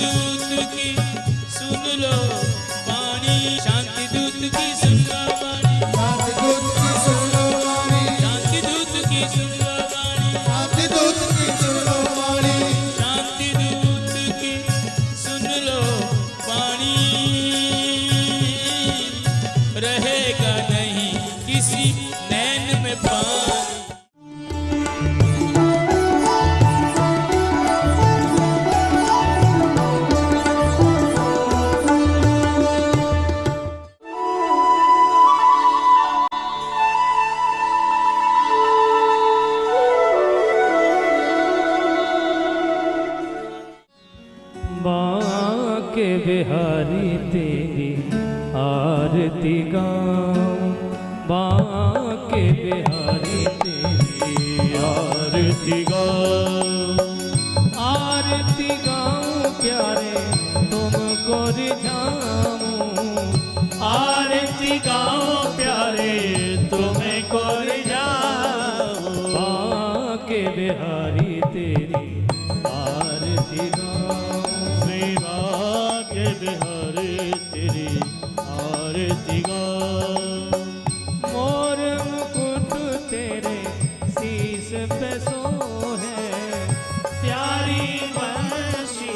दूत की सुन लो वाणी, शांति दूत की सुन लो वाणी, शांति दूत की सुन लो वाणी, शांति दूत की सुन लो वाणी, शांति दूत की सुन लो वाणी, शांति दूत की सुन लो वाणी। रहेगा नहीं किसी नैन में पानी। बांके बिहारी तेरी आरती गाऊं, बांके बिहारी तेरी आरती गाऊं, आरती गाऊं प्यारे तुमको रिझाऊं, आरती गाऊं प्यारे तुमको रिझाऊं, बांके बिहारी तेरी आरती गाऊं, के बिहारी तेरी आरती गाऊं, मोर मुकुट तेरे शीश पे सोहे, प्यारी बंसी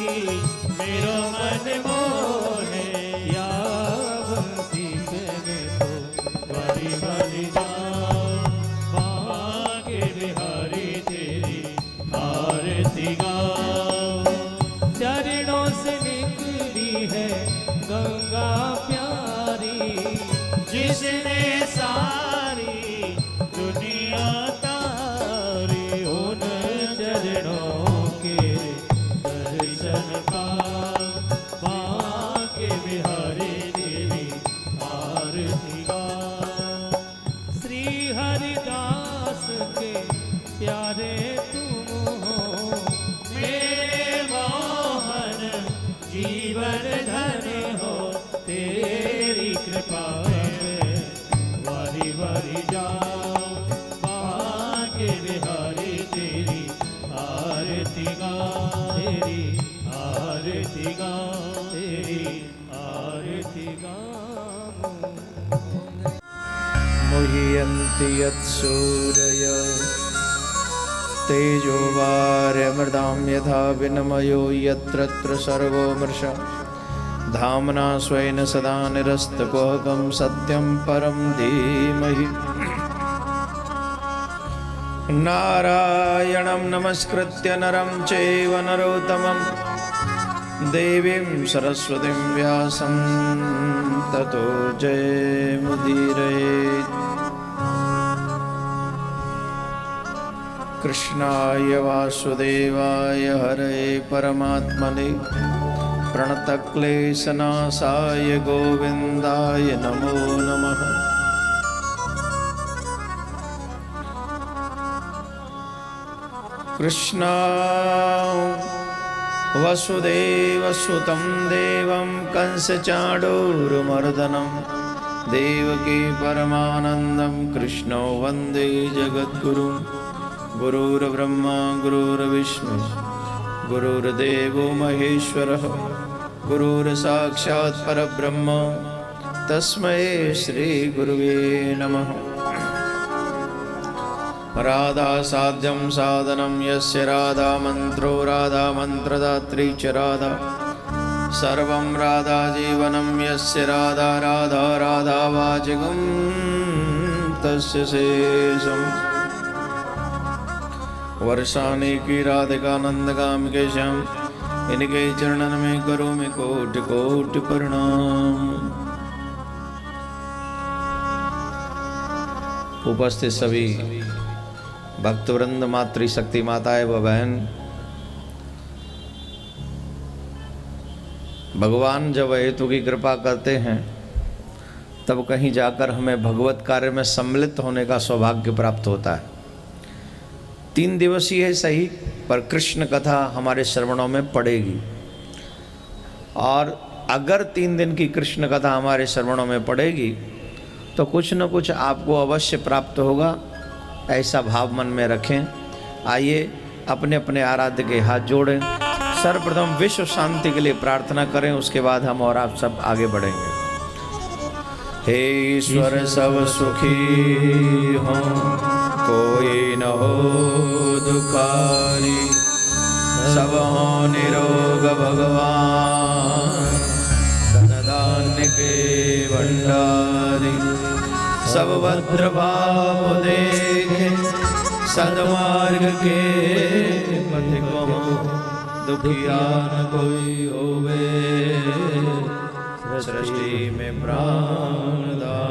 मेरो मन मोहे, या बंसी पे मैं तो बारी बारी जाऊं, बांके बिहारी तेरी आरती गाऊं, चरणों से निकली है गंगा प्यारी, जिसने सारी दुनिया तारी, उन चरणों के दर्शन का बांके बिहारी तेरी आरती गाऊं, श्री हरिदास के प्यारे तुम हो, मेरे मोहन जीवन धन हो, तेरी कृपा में वारी वारी जाऊं, बांके बिहारी तेरी आरती गाऊं, तेरी आरती गाऊं, तेरी आरती गाऊं। मुह्यन्ति यत्सूरय तेजो वार्यमृतां यथा विनिमयो यत्र तत्र सर्वो मृषा, धाम्ना स्वेन सदा निरस्तकुहकं सत्यं परं धीमहि। नारायणं नमस्कृत्य नरं चैव नरोत्तमं, देवीं सरस्वतीं व्यासं ततो जयमुदीरयेत्। कृष्णाय वासुदेवाय हरये परमात्मने, प्रणतक्लेशनाशाय गोविन्दाय नमो नमः। कृष्णा वसुदेवसुतं देवं कंसचाणूरमर्दनं, देवकी परमानन्दं कृष्णो वन्दे जगद्गुरुं। गुरुर्ब्रह्मा गुरुर्विष्णु गुरुर्देवो महेश्वरः, गुरुर्साक्षात् परब्रह्म तस्मै श्री गुरुवे नमः। राधा साध्यं साधनं यस्य राधा मंत्रो राधा मंत्रदात्री च राधा, सर्वं राधा जीवनं यस्य राधा राधा राधा वाचिकं तस्य शेषम्। वर्षाने की राधिका नंदगाम के श्याम, इनके चरणन में करो मैं कोटि कोटि प्रणाम। उपस्थित सभी भक्तवृंद, मातृशक्ति माताएं व बहन, भगवान जब हेतु की कृपा करते हैं तब कहीं जाकर हमें भगवत कार्य में सम्मिलित होने का सौभाग्य प्राप्त होता है। 3 दिवसीय है सही, पर कृष्ण कथा हमारे श्रवणों में पड़ेगी, और अगर 3 दिन की कृष्ण कथा हमारे श्रवणों में पड़ेगी तो कुछ न कुछ आपको अवश्य प्राप्त होगा, ऐसा भाव मन में रखें। आइए अपने अपने आराध्य के हाथ जोड़ें, सर्वप्रथम विश्व शांति के लिए प्रार्थना करें, उसके बाद हम और आप सब आगे बढ़ेंगे। हे ईश्वर सब सुखी हो, कोई न हो दुखारी, सब हो निरोग भगवान, धन धान्य के भंडारी, सब भद्र भाव देखे, सदमार्ग के पथिक हो, दुखिया न कोई होवे, सृष्टि में प्राणधारी।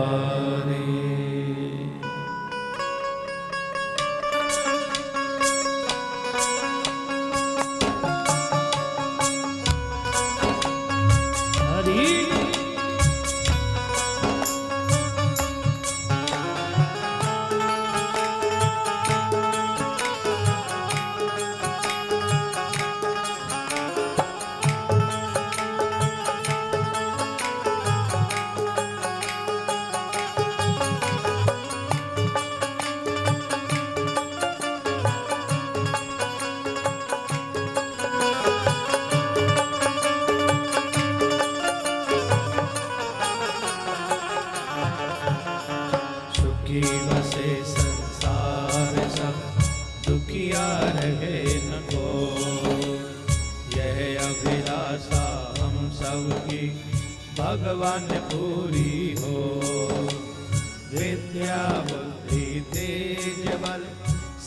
बसे संसार सब, दुखिया रहे न को, यह अभिलाषा हम सबकी भगवान पूरी हो। विद्या बुद्धि तेज बल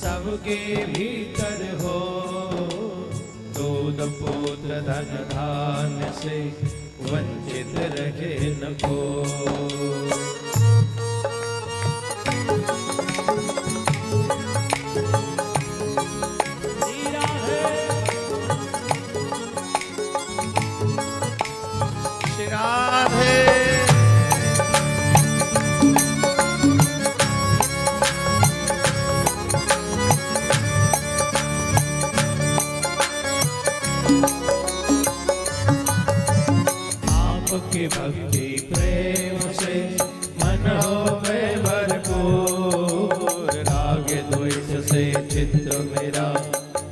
सबके भीतर हो, दूध पुत्र धन धान्य से वंचित रहे न को। आपकी भक्ति प्रेम से मन हो गए भरपूर, राग द्वेष से चित्त मेरा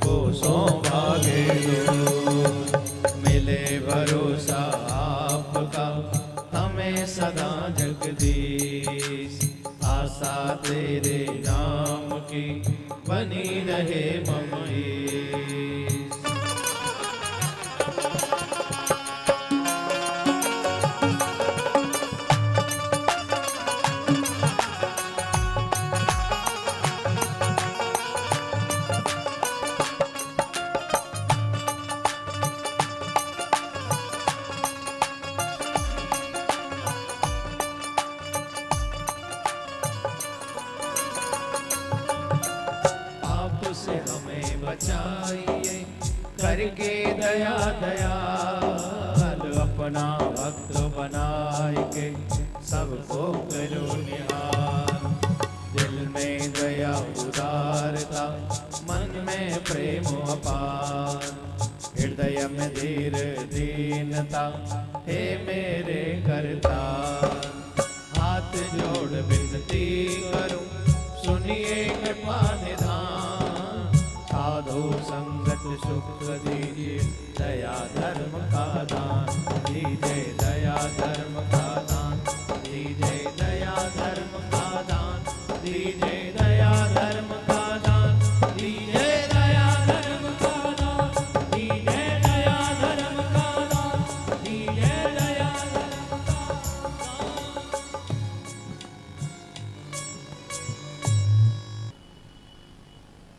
कोसों भागे दूर। मिले भरोसा आपका हमें सदा जगदीश, आशा तेरे नाम की बनी रहे ममई। से हमें बचाइए करके दया दयाल, अपना भक्त बनाए के सबको करो निहाल। दिल में दया उदारता, मन में प्रेम अपार, हृदय में धीर दीनता, हे मेरे कर्ता। हाथ जोड़ विनती करूं, सुनिए कृपा निधान, साधु संगत सुख दीजिए, दया धर्म का दान दीजिए, दया धर्म का दान दीजिए, दया धर्म का दान दीजिए, दया धर्म का दान दीजिए, दया धर्म का दान दीजिए, दया धर्म का दान दीजिए, दया धर्म का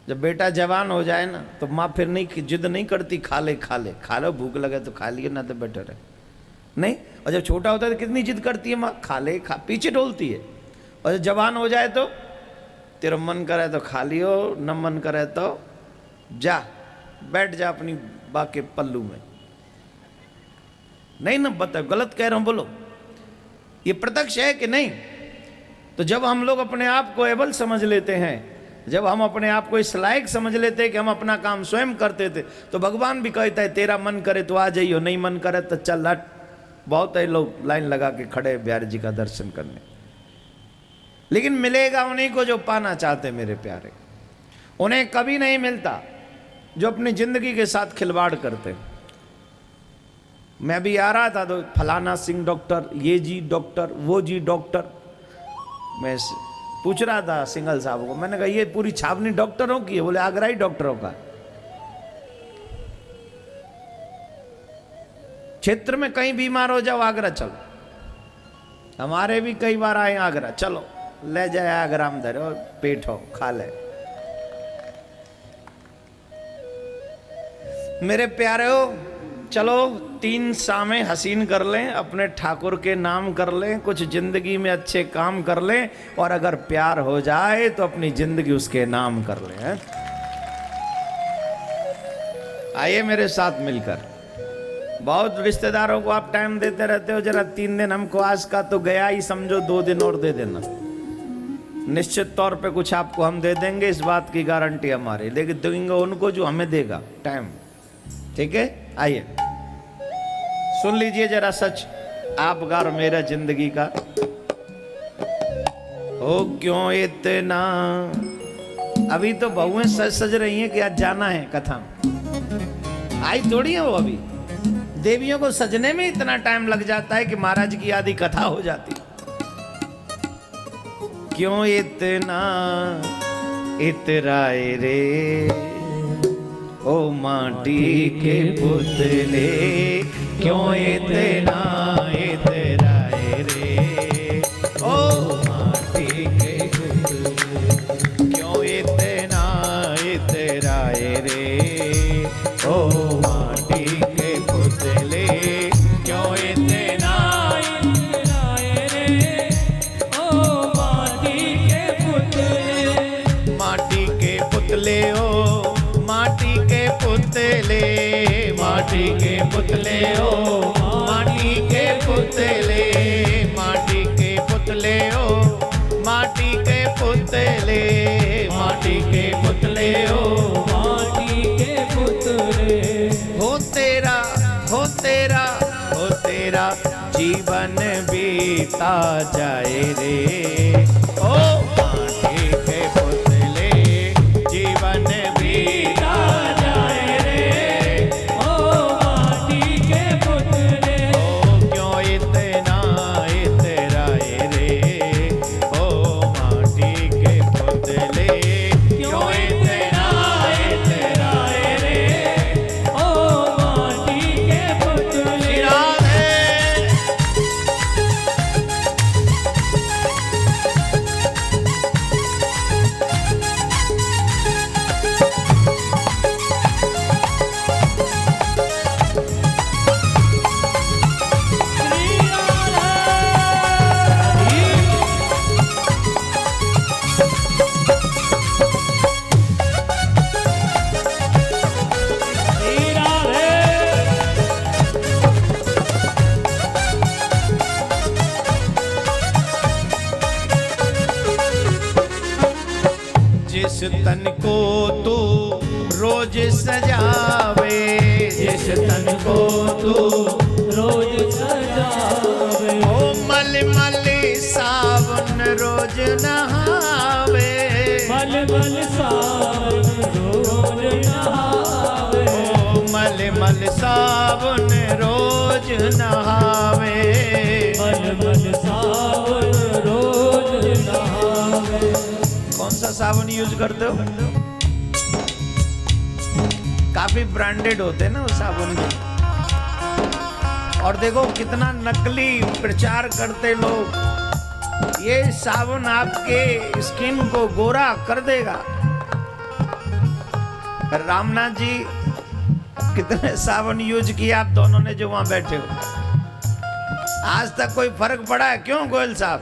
जब बेटा जवान हो जाए ना तो माँ फिर नहीं जिद नहीं करती खा ले खा ले, खा लो, भूख लगे तो खा लियो, ना तो बेटर है नहीं। और जब छोटा होता है तो कितनी जिद करती है माँ, खा ले खा, पीछे डोलती है। और जब जवान हो जाए तो तेरा मन करे तो खा लियो, न मन करे तो जा बैठ जा अपनी बाके पल्लू में। नहीं ना बता, गलत कह रहा हूं, बोलो ये प्रत्यक्ष है कि नहीं? तो जब हम लोग अपने आप को एबल समझ लेते हैं, जब हम अपने आप को इस लायक समझ लेते हैं कि हम अपना काम स्वयं करते थे, तो भगवान भी कहता है तेरा मन करे तो आ जाइयो, नहीं मन करे तो चल हट। बहुत है लोग लाइन लगा के खड़े बिहारी जी का दर्शन करने, लेकिन मिलेगा उन्हीं को जो पाना चाहते मेरे प्यारे। उन्हें कभी नहीं मिलता जो अपनी जिंदगी के साथ खिलवाड़ करते। मैं भी आ रहा था तो फलाना सिंह डॉक्टर, ये जी डॉक्टर, वो जी डॉक्टर, मैं पूछ रहा था सिंघल साहब को। मैंने कहा ये पूरी छावनी डॉक्टरों की है? बोले आगरा ही डॉक्टरों का। क्षेत्र में कहीं बीमार हो जाओ आगरा चलो। हमारे भी कई बार आए आगरा, चलो ले जाए आगरा में धरे और पेट हो खा ले। मेरे प्यारे हो, चलो 3 शामें हसीन कर लें, अपने ठाकुर के नाम कर लें, कुछ जिंदगी में अच्छे काम कर लें, और अगर प्यार हो जाए तो अपनी जिंदगी उसके नाम कर लें। हैं? आइए मेरे साथ मिलकर। बहुत रिश्तेदारों को आप टाइम देते रहते हो, जरा 3 दिन हमको आज का तो गया ही समझो, 2 दिन और दे देना। निश्चित तौर पे कुछ आपको हम दे देंगे, इस बात की गारंटी हमारी, लेकिन देंगे उनको जो हमें देगा टाइम। ठीक है, आइए सुन लीजिए जरा सच आपका और मेरा जिंदगी का। हो क्यों इतना, अभी तो बहुएं सज सज रही हैं कि आज जाना है कथा में। आई थोड़ी है वो, अभी देवियों को सजने में इतना टाइम लग जाता है कि महाराज की आदि कथा हो जाती। क्यों इतना इतराए रे ओ माटी के पुतले, क्यों इतना इतराए रे ओ माटी के पुतले, क्यों इतना इतराए रे ओ माटी के पुतले, क्यों इतना इतराए रे ओ माटी के पुतले। माटी के पुतले ओ माटी के पुतले, माटी के पुतले ओ माटी के पुतले, माटी के पुतले ओ माटी के पुतले, माटी के पुतले ओ माटी के पुतले। हो तेरा हो तेरा हो तेरा जीवन बीता जाए रे ओ माटी के पुतले, जीवन बीता जाए रे ओ माटी के पुतले। ओ क्यों इतना इतराए रे ओ माटी के पुतले, क्यों इतना इतराए रे ओ माटी के पुतले। राधे। जिस तन को तू रोज सजावे, जिस तन को तू रोज सजावे, ओ मल मल सावन रोज नहावे, मल मल सावन रोज नहावे, ओ मल मल सावन रोज नहावे, मल मल सावन रोज नहावे। कौन सा साबुन यूज करते हो? काफी ब्रांडेड होते हैं ना वो साबुन भी। और देखो कितना नकली प्रचार करते लोग। ये साबुन आपके स्किन को गोरा कर देगा। रामनाथ जी कितने साबुन यूज किए आप दोनों ने जो वहां बैठे हो, आज तक कोई फर्क पड़ा है? क्यों गोयल साहब,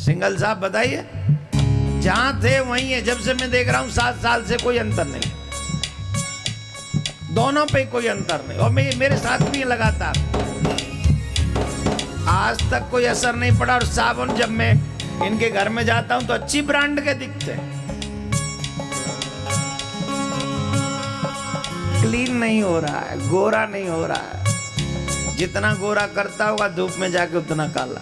सिंघल साहब बताइए। जहां थे वहीं है, जब से मैं देख रहा हूं 7 साल से कोई अंतर नहीं, दोनों पे कोई अंतर नहीं। और मैं मेरे साथ भी ये लगातार, आज तक कोई असर नहीं पड़ा। और साबुन जब मैं इनके घर में जाता हूं तो अच्छी ब्रांड के दिखते हैं, क्लीन नहीं हो रहा है, गोरा नहीं हो रहा है। जितना गोरा करता होगा धूप में जाके उतना काला।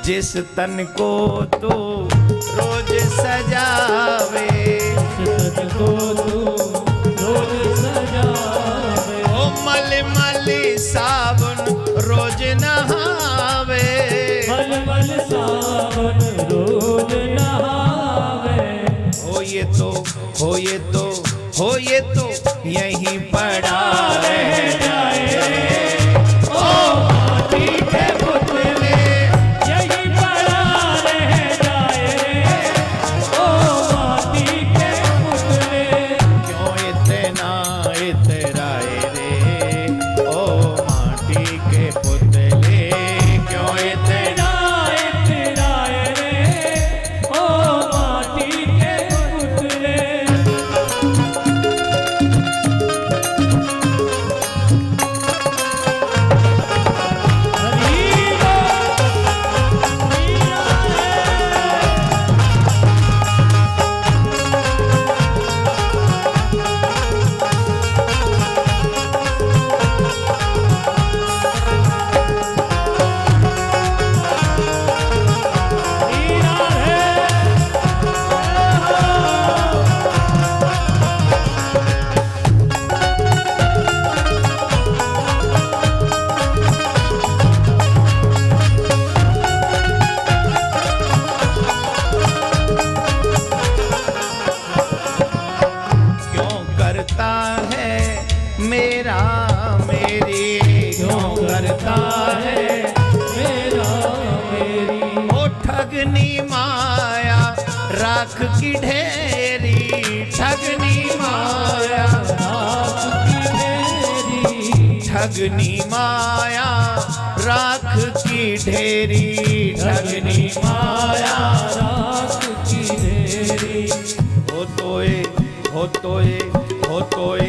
जिस तन को तू रोज सजावे, जिस तन को तू रोज सजावे, हो ये तो यहीं पड़ा रह जाए ओ माटी के पुतले यहीं पड़ा रह जाए ओ माटी के पुतले क्यों इतना इतराए रे ओ माटी के पुतले क्यों इतना इतराए रे ओ माटी के पुतले क्यों करता है मेरा मेरी क्यों करता है मेरा मेरी ओ ठगनी माया राख की ढेरी ठगनी माया रात की मेरी ठगनी माया राख की ढेरी ठगनी माया रात की ढेरी हो तोए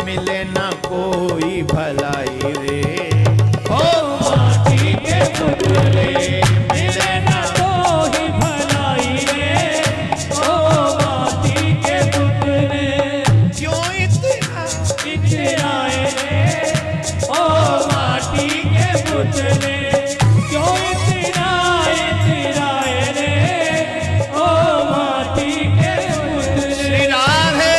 मिले ना कोई भलाई रे ओ माटी के पुतले मिले ना कोई भलाई रे ओ माटी के पुतले क्यों इतना इतराए रे ओ माटी के पुतले क्यों इतराए रे ओ माटी के पुतले श्री राधे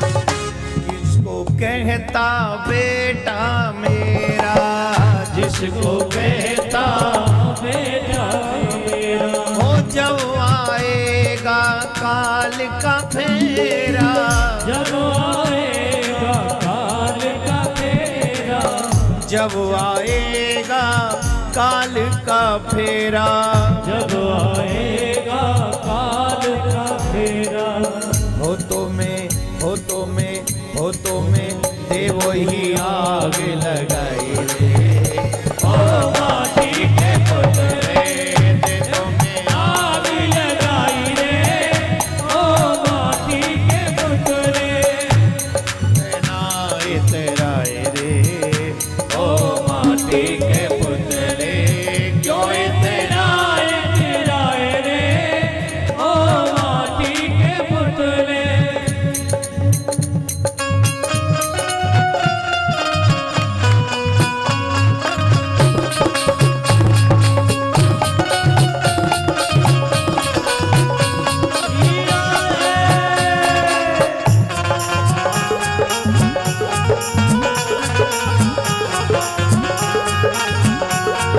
किसको कहता बेटा मेरा जिसको कहता बेटा मेरा हो जब आएगा काल का फेरा जब आएगा काल का फेरा जब आएगा काल का फेरा जब आएगा काल का फेरा हो तो में देवो ही आग लगाई रे ओ माटी के पुतले देवो में आग लगाई रे ओ माटी के पुतले ना इतराए रे ओ माटी के पुतले क्यों इतना इतराए रे ओ माटी के पुतले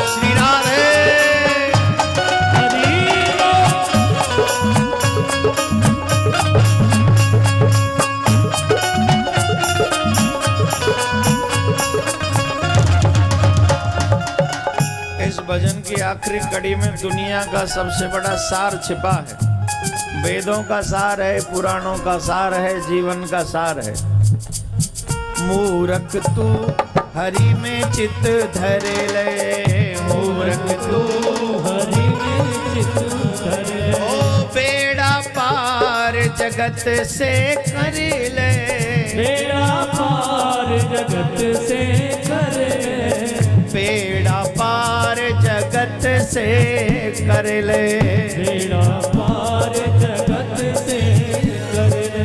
श्री राधे इस भजन की आखिरी कड़ी में दुनिया का सबसे बड़ा सार छिपा है। वेदों का सार है, पुराणों का सार है, जीवन का सार है। मूरख तू हरि में चित धरे ले, मूरख तू हरि में चित धरे ओ बेड़ा पार जगत से कर ले, बेड़ा पार जगत से करे बेड़ा पार जगत से कर ले, बेड़ा पार जगत से करे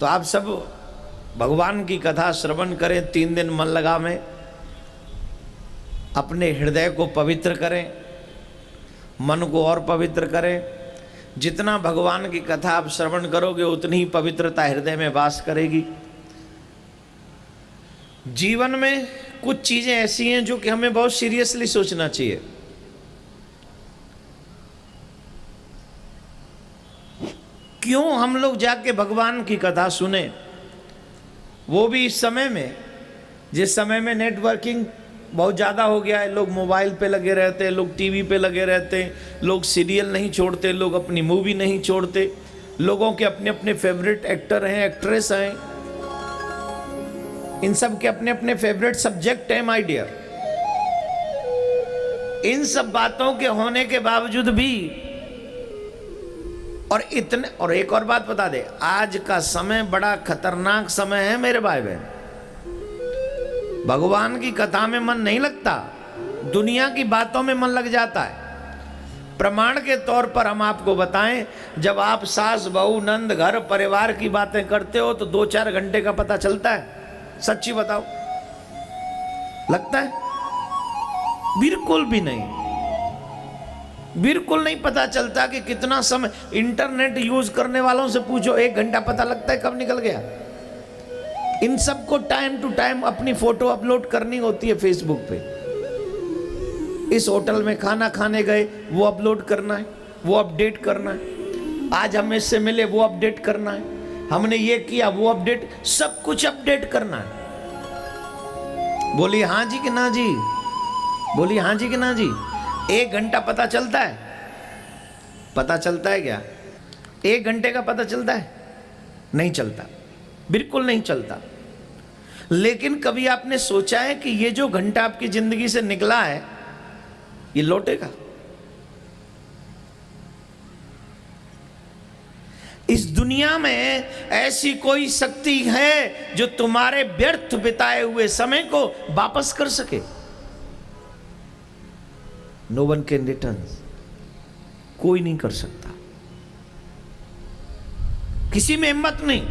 तो आप सब भगवान की कथा श्रवण करें, 3 दिन मन लगा में अपने हृदय को पवित्र करें, मन को और पवित्र करें। जितना भगवान की कथा आप श्रवण करोगे उतनी ही पवित्रता हृदय में वास करेगी। जीवन में कुछ चीजें ऐसी हैं जो कि हमें बहुत सीरियसली सोचना चाहिए। क्यों हम लोग जाके भगवान की कथा सुने, वो भी इस समय में जिस समय में नेटवर्किंग बहुत ज़्यादा हो गया है। लोग मोबाइल पे लगे रहते हैं, लोग टीवी पे लगे रहते हैं, लोग सीरियल नहीं छोड़ते, लोग अपनी मूवी नहीं छोड़ते, लोगों के अपने अपने फेवरेट एक्टर हैं, एक्ट्रेस हैं, इन सब के अपने अपने फेवरेट सब्जेक्ट हैं माय डियर। इन सब बातों के होने के बावजूद भी और एक और बात बता दे, आज का समय बड़ा खतरनाक समय है मेरे भाई बहन। भगवान की कथा में मन नहीं लगता, दुनिया की बातों में मन लग जाता है। प्रमाण के तौर पर हम आपको बताएं, जब आप सास बहू नंद घर परिवार की बातें करते हो तो 2-4 घंटे का पता चलता है? सच्ची बताओ, लगता है? बिल्कुल भी नहीं, बिल्कुल नहीं पता चलता कि कितना समय। इंटरनेट यूज करने वालों से पूछो, 1 घंटा पता लगता है कब निकल गया। इन सबको टाइम टू टाइम अपनी फोटो अपलोड करनी होती है फेसबुक पे। इस होटल में खाना खाने गए, वो अपलोड करना है, वो अपडेट करना है। आज हम इससे मिले, वो अपडेट करना है। हमने ये किया, वो अपडेट, सब कुछ अपडेट करना है। बोली हाँ जी कि ना जी, बोली हाँ जी कि ना जी। 1 घंटा पता चलता है? पता चलता है क्या? 1 घंटे का पता चलता है? नहीं चलता, बिल्कुल नहीं चलता। लेकिन कभी आपने सोचा है कि ये जो घंटा आपकी जिंदगी से निकला है ये लौटेगा? इस दुनिया में ऐसी कोई शक्ति है जो तुम्हारे व्यर्थ बिताए हुए समय को वापस कर सके? नो वन कैन रिटर्न, कोई नहीं कर सकता। किसी में हिम्मत नहीं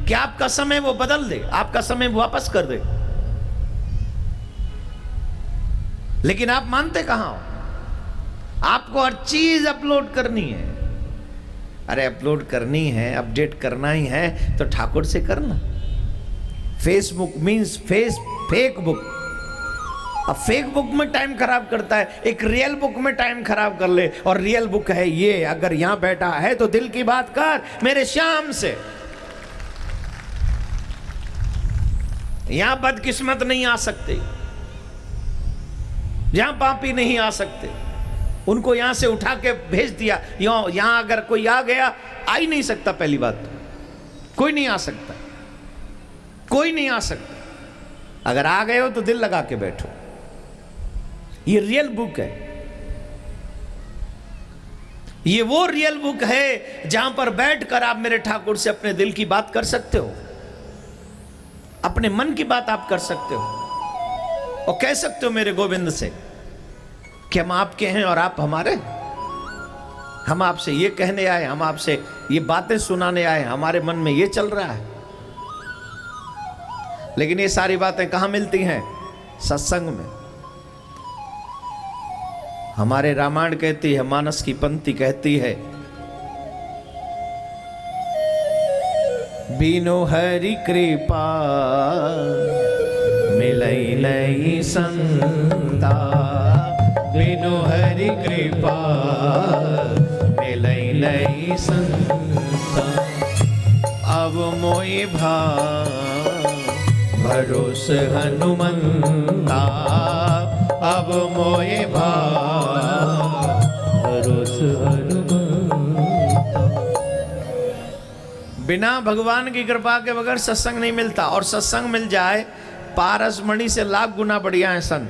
कि आपका समय वो बदल दे, आपका समय वो वापस कर दे। लेकिन आप मानते कहां हो? आपको हर चीज अपलोड करनी है। अरे अपलोड करनी है, अपडेट करना ही है तो ठाकुर से करना। Facebook means fake book. अब फेक बुक में टाइम खराब करता है, एक रियल बुक में टाइम खराब कर ले। और रियल बुक है ये, अगर यहां बैठा है तो दिल की बात कर मेरे श्याम से। यहां बदकिस्मत नहीं आ सकते, यहां पापी नहीं आ सकते। उनको यहां से उठा के भेज दिया, यहां अगर कोई आ गया, आ ही नहीं सकता। पहली बात तो कोई नहीं आ सकता, कोई नहीं आ सकता। अगर आ गए हो तो दिल लगा के बैठो। ये रियल बुक है, ये वो रियल बुक है जहां पर बैठकर आप मेरे ठाकुर से अपने दिल की बात कर सकते हो, अपने मन की बात आप कर सकते हो और कह सकते हो मेरे गोविंद से कि हम आपके हैं और आप हमारे। हम आपसे ये कहने आए, हम आपसे ये बातें सुनाने आए, हमारे मन में ये चल रहा है। लेकिन ये सारी बातें कहां मिलती हैं? सत्संग में। हमारे रामायण कहती है, मानस की पंक्ति कहती है, बिनु हरि कृपा मिलई नहीं संता, बिनु हरि कृपा मिलई नहीं संता। अब मोहि भरोस हनुमंता, अब मोहि भरोस हनुमंता। बिना भगवान की कृपा के बगैर सत्संग नहीं मिलता। और सत्संग मिल जाए पारसमणि से लाख गुना बढ़िया है संत।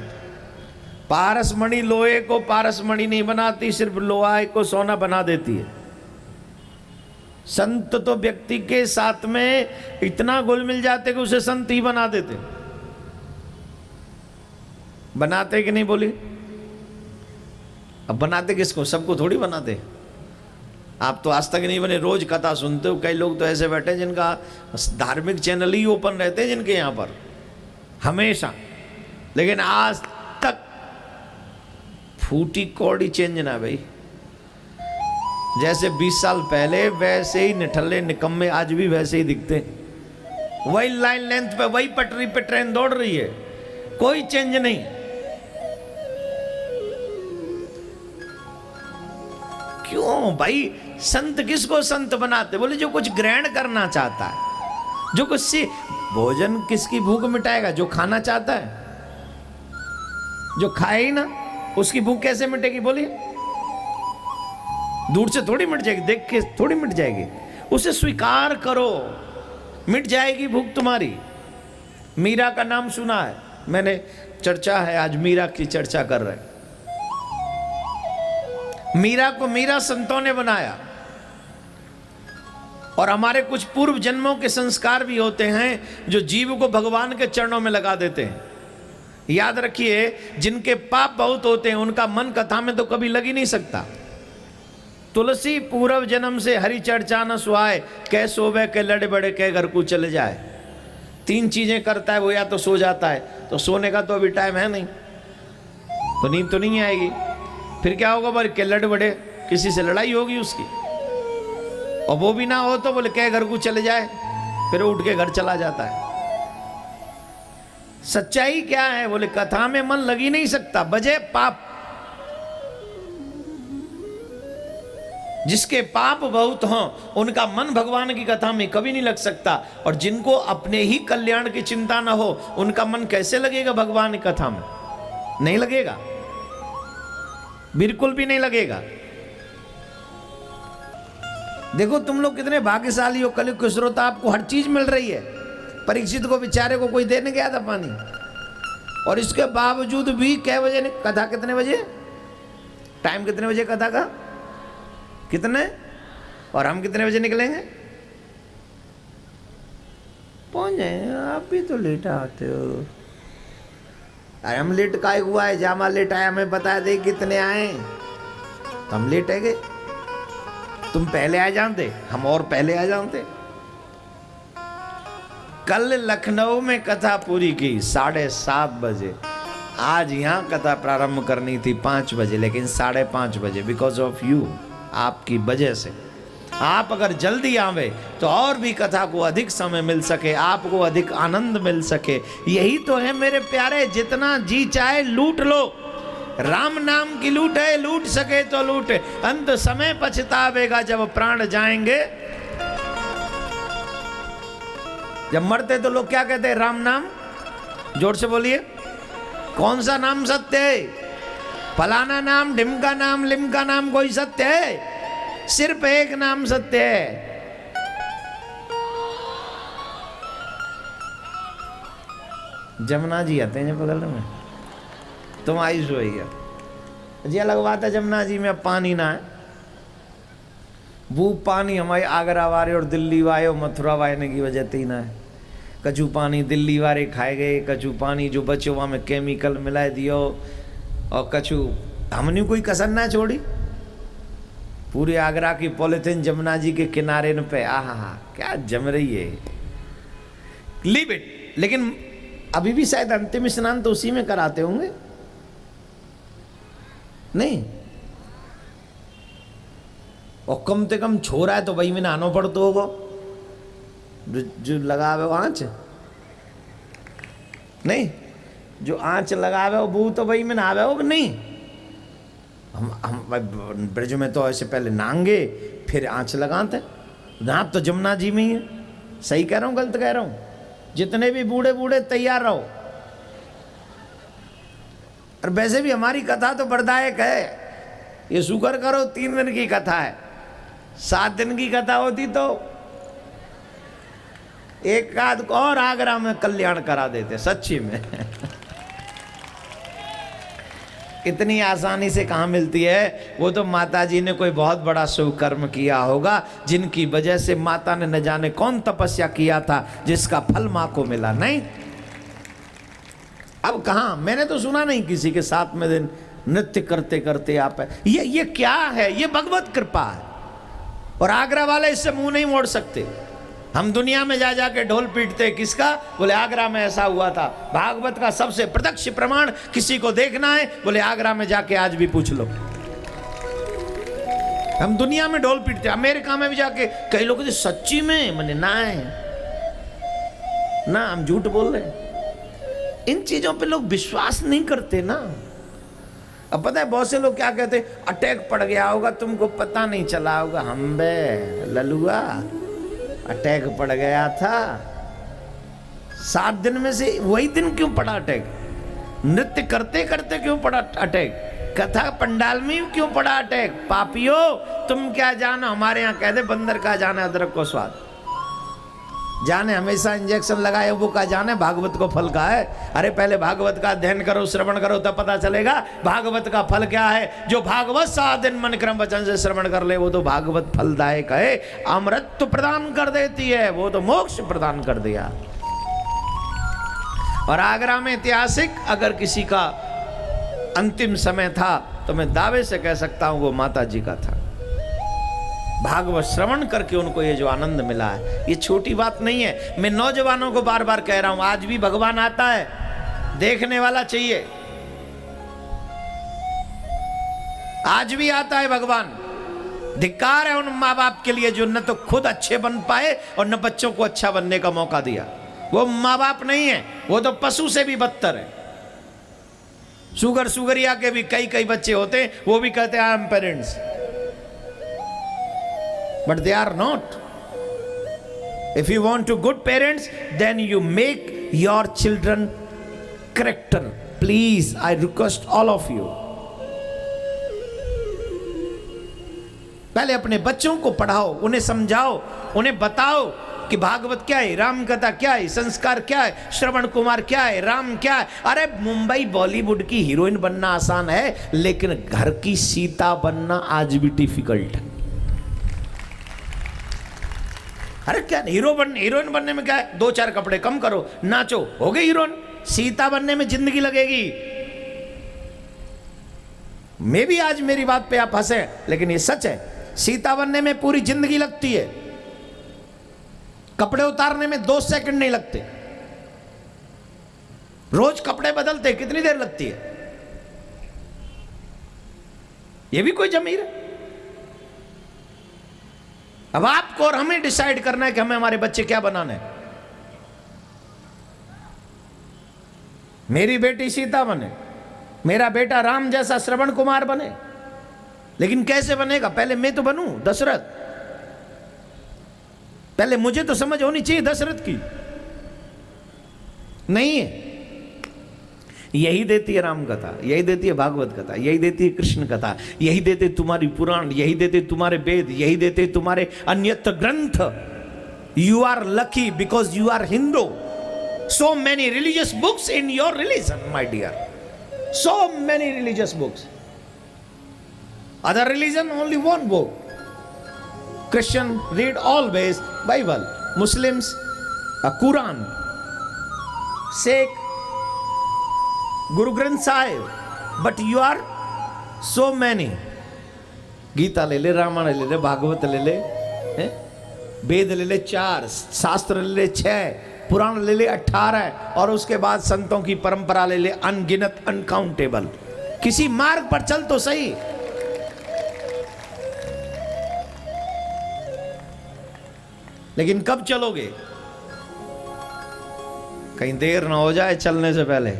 पारसमणि लोहे को पारसमणि नहीं बनाती, सिर्फ लोहा को सोना बना देती है। संत तो व्यक्ति के साथ में इतना घुल मिल जाते कि उसे संत ही बना देते। बनाते कि नहीं बोली? अब बनाते किसको? सबको थोड़ी बनाते। आप तो आज तक नहीं बने, रोज कथा सुनते हो। कई लोग तो ऐसे बैठे हैं जिनका धार्मिक चैनल ही ओपन रहते हैं जिनके यहाँ पर हमेशा, लेकिन आज तक फूटी कौड़ी चेंज ना भाई। जैसे 20 साल पहले वैसे ही निठल्ले निकम्मे आज भी वैसे ही दिखते, वही लाइन लेंथ पे वही पटरी पे ट्रेन दौड़ रही है, कोई चेंज नहीं। क्यों भाई? संत किसको संत बनाते? बोले जो कुछ ग्रहण करना चाहता है, जो कुछ से भोजन किसकी भूख मिटाएगा? जो खाना चाहता है। जो खाए ही ना उसकी भूख कैसे मिटेगी? बोलिए, दूर से थोड़ी मिट जाएगी, देख के थोड़ी मिट जाएगी। उसे स्वीकार करो, मिट जाएगी भूख तुम्हारी। मीरा का नाम सुना है मैंने, चर्चा है आज मीरा की चर्चा कर रहे हैं। मीरा को मीरा संतों ने बनाया, और हमारे कुछ पूर्व जन्मों के संस्कार भी होते हैं जो जीव को भगवान के चरणों में लगा देते हैं। याद रखिए, जिनके पाप बहुत होते हैं उनका मन कथा में तो कभी लग ही नहीं सकता। तुलसी पूर्व जन्म से हरि चर्चा न सुहाए, कह सोवे के लड़े बड़े कह घर को चले जाए। 3 चीजें करता है वो, या तो सो जाता है, तो सोने का तो अभी टाइम है नहीं, तो नींद तो नहीं आएगी। फिर क्या होगा? बोले के लड़ बड़े, किसी से लड़ाई होगी उसकी, और वो भी ना हो तो बोले कह घर को चले जाए, फिर उठ के घर चला जाता है। सच्चाई क्या है? बोले कथा में मन लग ही नहीं सकता, बजे पाप। जिसके पाप बहुत हों उनका मन भगवान की कथा में कभी नहीं लग सकता, और जिनको अपने ही कल्याण की चिंता ना हो उनका मन कैसे लगेगा भगवान की कथा में? नहीं लगेगा, बिल्कुल भी नहीं लगेगा। देखो तुम लोग कितने भाग्यशाली हो, कलयुग के श्रोता, आपको हर चीज मिल रही है। परीक्षित को बेचारे को कोई देने गया था पानी, और इसके बावजूद भी कै बजे कथा, कितने बजे टाइम, कितने बजे कथा का, कितने, और हम कितने बजे निकलेंगे? पहुंच जाए, आप भी तो लेट आते हो। अरे हम लेट काहे हुआ है? जामा लेट आया, हमें बता दे कितने आए, तो हम लेट है गए। तुम पहले आ जानते, हम और पहले आ जानते। कल लखनऊ में कथा पूरी की 7:30 बजे, आज यहाँ कथा प्रारंभ करनी थी 5 बजे, लेकिन 5:30 बजे, बिकॉज ऑफ यू, आपकी वजह से। आप अगर जल्दी आवे तो और भी कथा को अधिक समय मिल सके, आपको अधिक आनंद मिल सके। यही तो है मेरे प्यारे, जितना जी चाहे लूट लो, राम नाम की लूट है, लूट सके तो लूट, अंत समय पछतावेगा जब प्राण जाएंगे। जब मरते तो लोग क्या कहते हैं? राम नाम। जोर से बोलिए, कौन सा नाम सत्य है? फलाना नाम, ढिमका नाम, लिमका नाम कोई सत्य है? सिर्फ एक नाम सत्य है। जमुना जी आते हैं बगल में, तुम आई सोई जी लगवाता जमुना जी में, अब पानी ना है। वो पानी हमारे आगरा वाले और दिल्ली वाले और मथुरा वाले की वजह से ही ना है। कछु पानी दिल्ली वाले खाए गए, कछु पानी जो बचे वहाँ में केमिकल मिला दियो, और कछु हमने कोई कसर ना छोड़ी। पूरे आगरा की पॉलिथीन जमुना जी के किनारे पे, आहा क्या जम रही है। Leave it. लेकिन अभी भी शायद अंतिम स्नान तो उसी में कराते होंगे, नहीं? और कम से कम छोरा है तो वही में नहाना पड़ता होगा, जो लगावे आँच, नहीं? जो आँच लगावे वो तो वही में नहावे हो, नहीं? हम ब्रज में तो ऐसे पहले नहाएंगे फिर आँच लगाते, नहा तो जमुना जी में ही है। सही कह रहा हूँ गलत कह रहा हूँ? जितने भी बूढ़े बूढ़े तैयार रहो। और वैसे भी हमारी कथा तो बरदायक है, ये शुक्र करो 3 दिन की कथा है। 7 दिन की कथा होती तो एक आध को और आगरा में कल्याण करा देते, सच्ची में। इतनी आसानी से कहाँ मिलती है? वो तो माता जी ने कोई बहुत बड़ा शुभ कर्म किया होगा, जिनकी वजह से माता ने न जाने कौन तपस्या किया था, जिसका फल माँ को मिला। नहीं, अब कहाँ, मैंने तो सुना नहीं किसी के 7वें दिन नृत्य करते करते आप। ये क्या है? ये भगवत कृपा है। और आगरा वाले इससे मुंह नहीं मोड़ सकते। हम दुनिया में जा जाके ढोल पीटते, किसका? बोले आगरा में ऐसा हुआ था। भागवत का सबसे प्रत्यक्ष प्रमाण किसी को देखना है, बोले आगरा में जाके आज भी पूछ लो। हम दुनिया में ढोल पीटते, अमेरिका में भी जाके कई लोग कहते सच्ची में, मैंने ना है ना, हम झूठ बोल रहे हैं। इन चीजों पे लोग विश्वास नहीं करते ना। अब पता है बहुत से लोग क्या कहते, अटैक पड़ गया होगा, तुमको पता नहीं चला होगा। हम बे ललुआ, अटैक पड़ गया था 7 दिन में से वही दिन क्यों पड़ा अटैक? नृत्य करते करते क्यों पड़ा अटैक? कथा पंडाल में क्यों पड़ा अटैक? पापियो तुम क्या जानो, हमारे यहाँ कहते बंदर का जाने अदरक को स्वाद, जाने हमेशा इंजेक्शन लगाए वो का जाने भागवत को फल का है। अरे पहले भागवत का अध्ययन करो, श्रवण करो, तब पता चलेगा भागवत का फल क्या है। जो भागवत 7 दिन मन क्रम वचन से श्रवण कर ले वो तो भागवत फलदायक है, अमृत तो प्रदान कर देती है, वो तो मोक्ष प्रदान कर दिया। और आगरा में ऐतिहासिक अगर किसी का अंतिम समय था तो मैं दावे से कह सकता हूं वो माता जी का था। भागवत श्रवण करके उनको ये जो आनंद मिला है, ये छोटी बात नहीं है। मैं नौजवानों को बार बार कह रहा हूं, आज भी भगवान आता है, देखने वाला चाहिए। आज भी आता है भगवान। धिक्कार है उन माँ बाप के लिए जो न तो खुद अच्छे बन पाए और न बच्चों को अच्छा बनने का मौका दिया। वो माँ बाप नहीं है, वो तो पशु से भी बदतर है। सुगरिया के भी कई बच्चे होते हैं, वो भी कहते हैं I am parents, but they are not. If you want to good parents, then you make your children character. Please, I request all of you. पहले अपने बच्चों को पढ़ाओ, उन्हें समझाओ, उन्हें बताओ कि भागवत क्या है, राम कथा क्या है, संस्कार क्या है, श्रवण कुमार क्या है, राम क्या है। अरे मुंबई बॉलीवुड की हीरोइन बनना आसान है, लेकिन घर की सीता बनना आज भी डिफिकल्ट है। अरे क्या हीरोइन बनने में क्या है, 2-4 कपड़े कम करो, नाचो, हो गई हीरोइन। सीता बनने में जिंदगी लगेगी। मैं भी आज मेरी बात पे आप हंसे, लेकिन ये सच है। सीता बनने में पूरी जिंदगी लगती है, कपड़े उतारने में 2 सेकंड नहीं लगते। रोज कपड़े बदलते कितनी देर लगती है? ये भी कोई जमीर है? अब आपको और हमें डिसाइड करना है कि हमें हमारे बच्चे क्या बनाने हैं। मेरी बेटी सीता बने, मेरा बेटा राम जैसा श्रवण कुमार बने, लेकिन कैसे बनेगा? पहले मैं तो बनूं दशरथ, पहले मुझे तो समझ होनी चाहिए दशरथ की। नहीं है। यही देती है राम कथा, यही देती है भागवत कथा, यही देती है कृष्ण कथा, यही देते तुम्हारी पुराण, यही देते तुम्हारे वेद, यही देते तुम्हारे अन्यत्र ग्रंथ। You are lucky because you are Hindu. So many religious books in your religion my dear, so many religious books. Other religion only one book. Christian read always Bible, Muslims a Quran, Sikh Guru Granth Sahib, but you are so many. Gita ले ले, रामायण ले ले, भागवत ले ले, वेद ले ले 4, शास्त्र ले ले 6, पुराण ले ले 18, और उसके बाद संतों की परंपरा ले ले अनगिनत, अनकाउंटेबल। किसी मार्ग पर चल तो सही। लेकिन कब चलोगे? कहीं देर ना हो जाए चलने से पहले।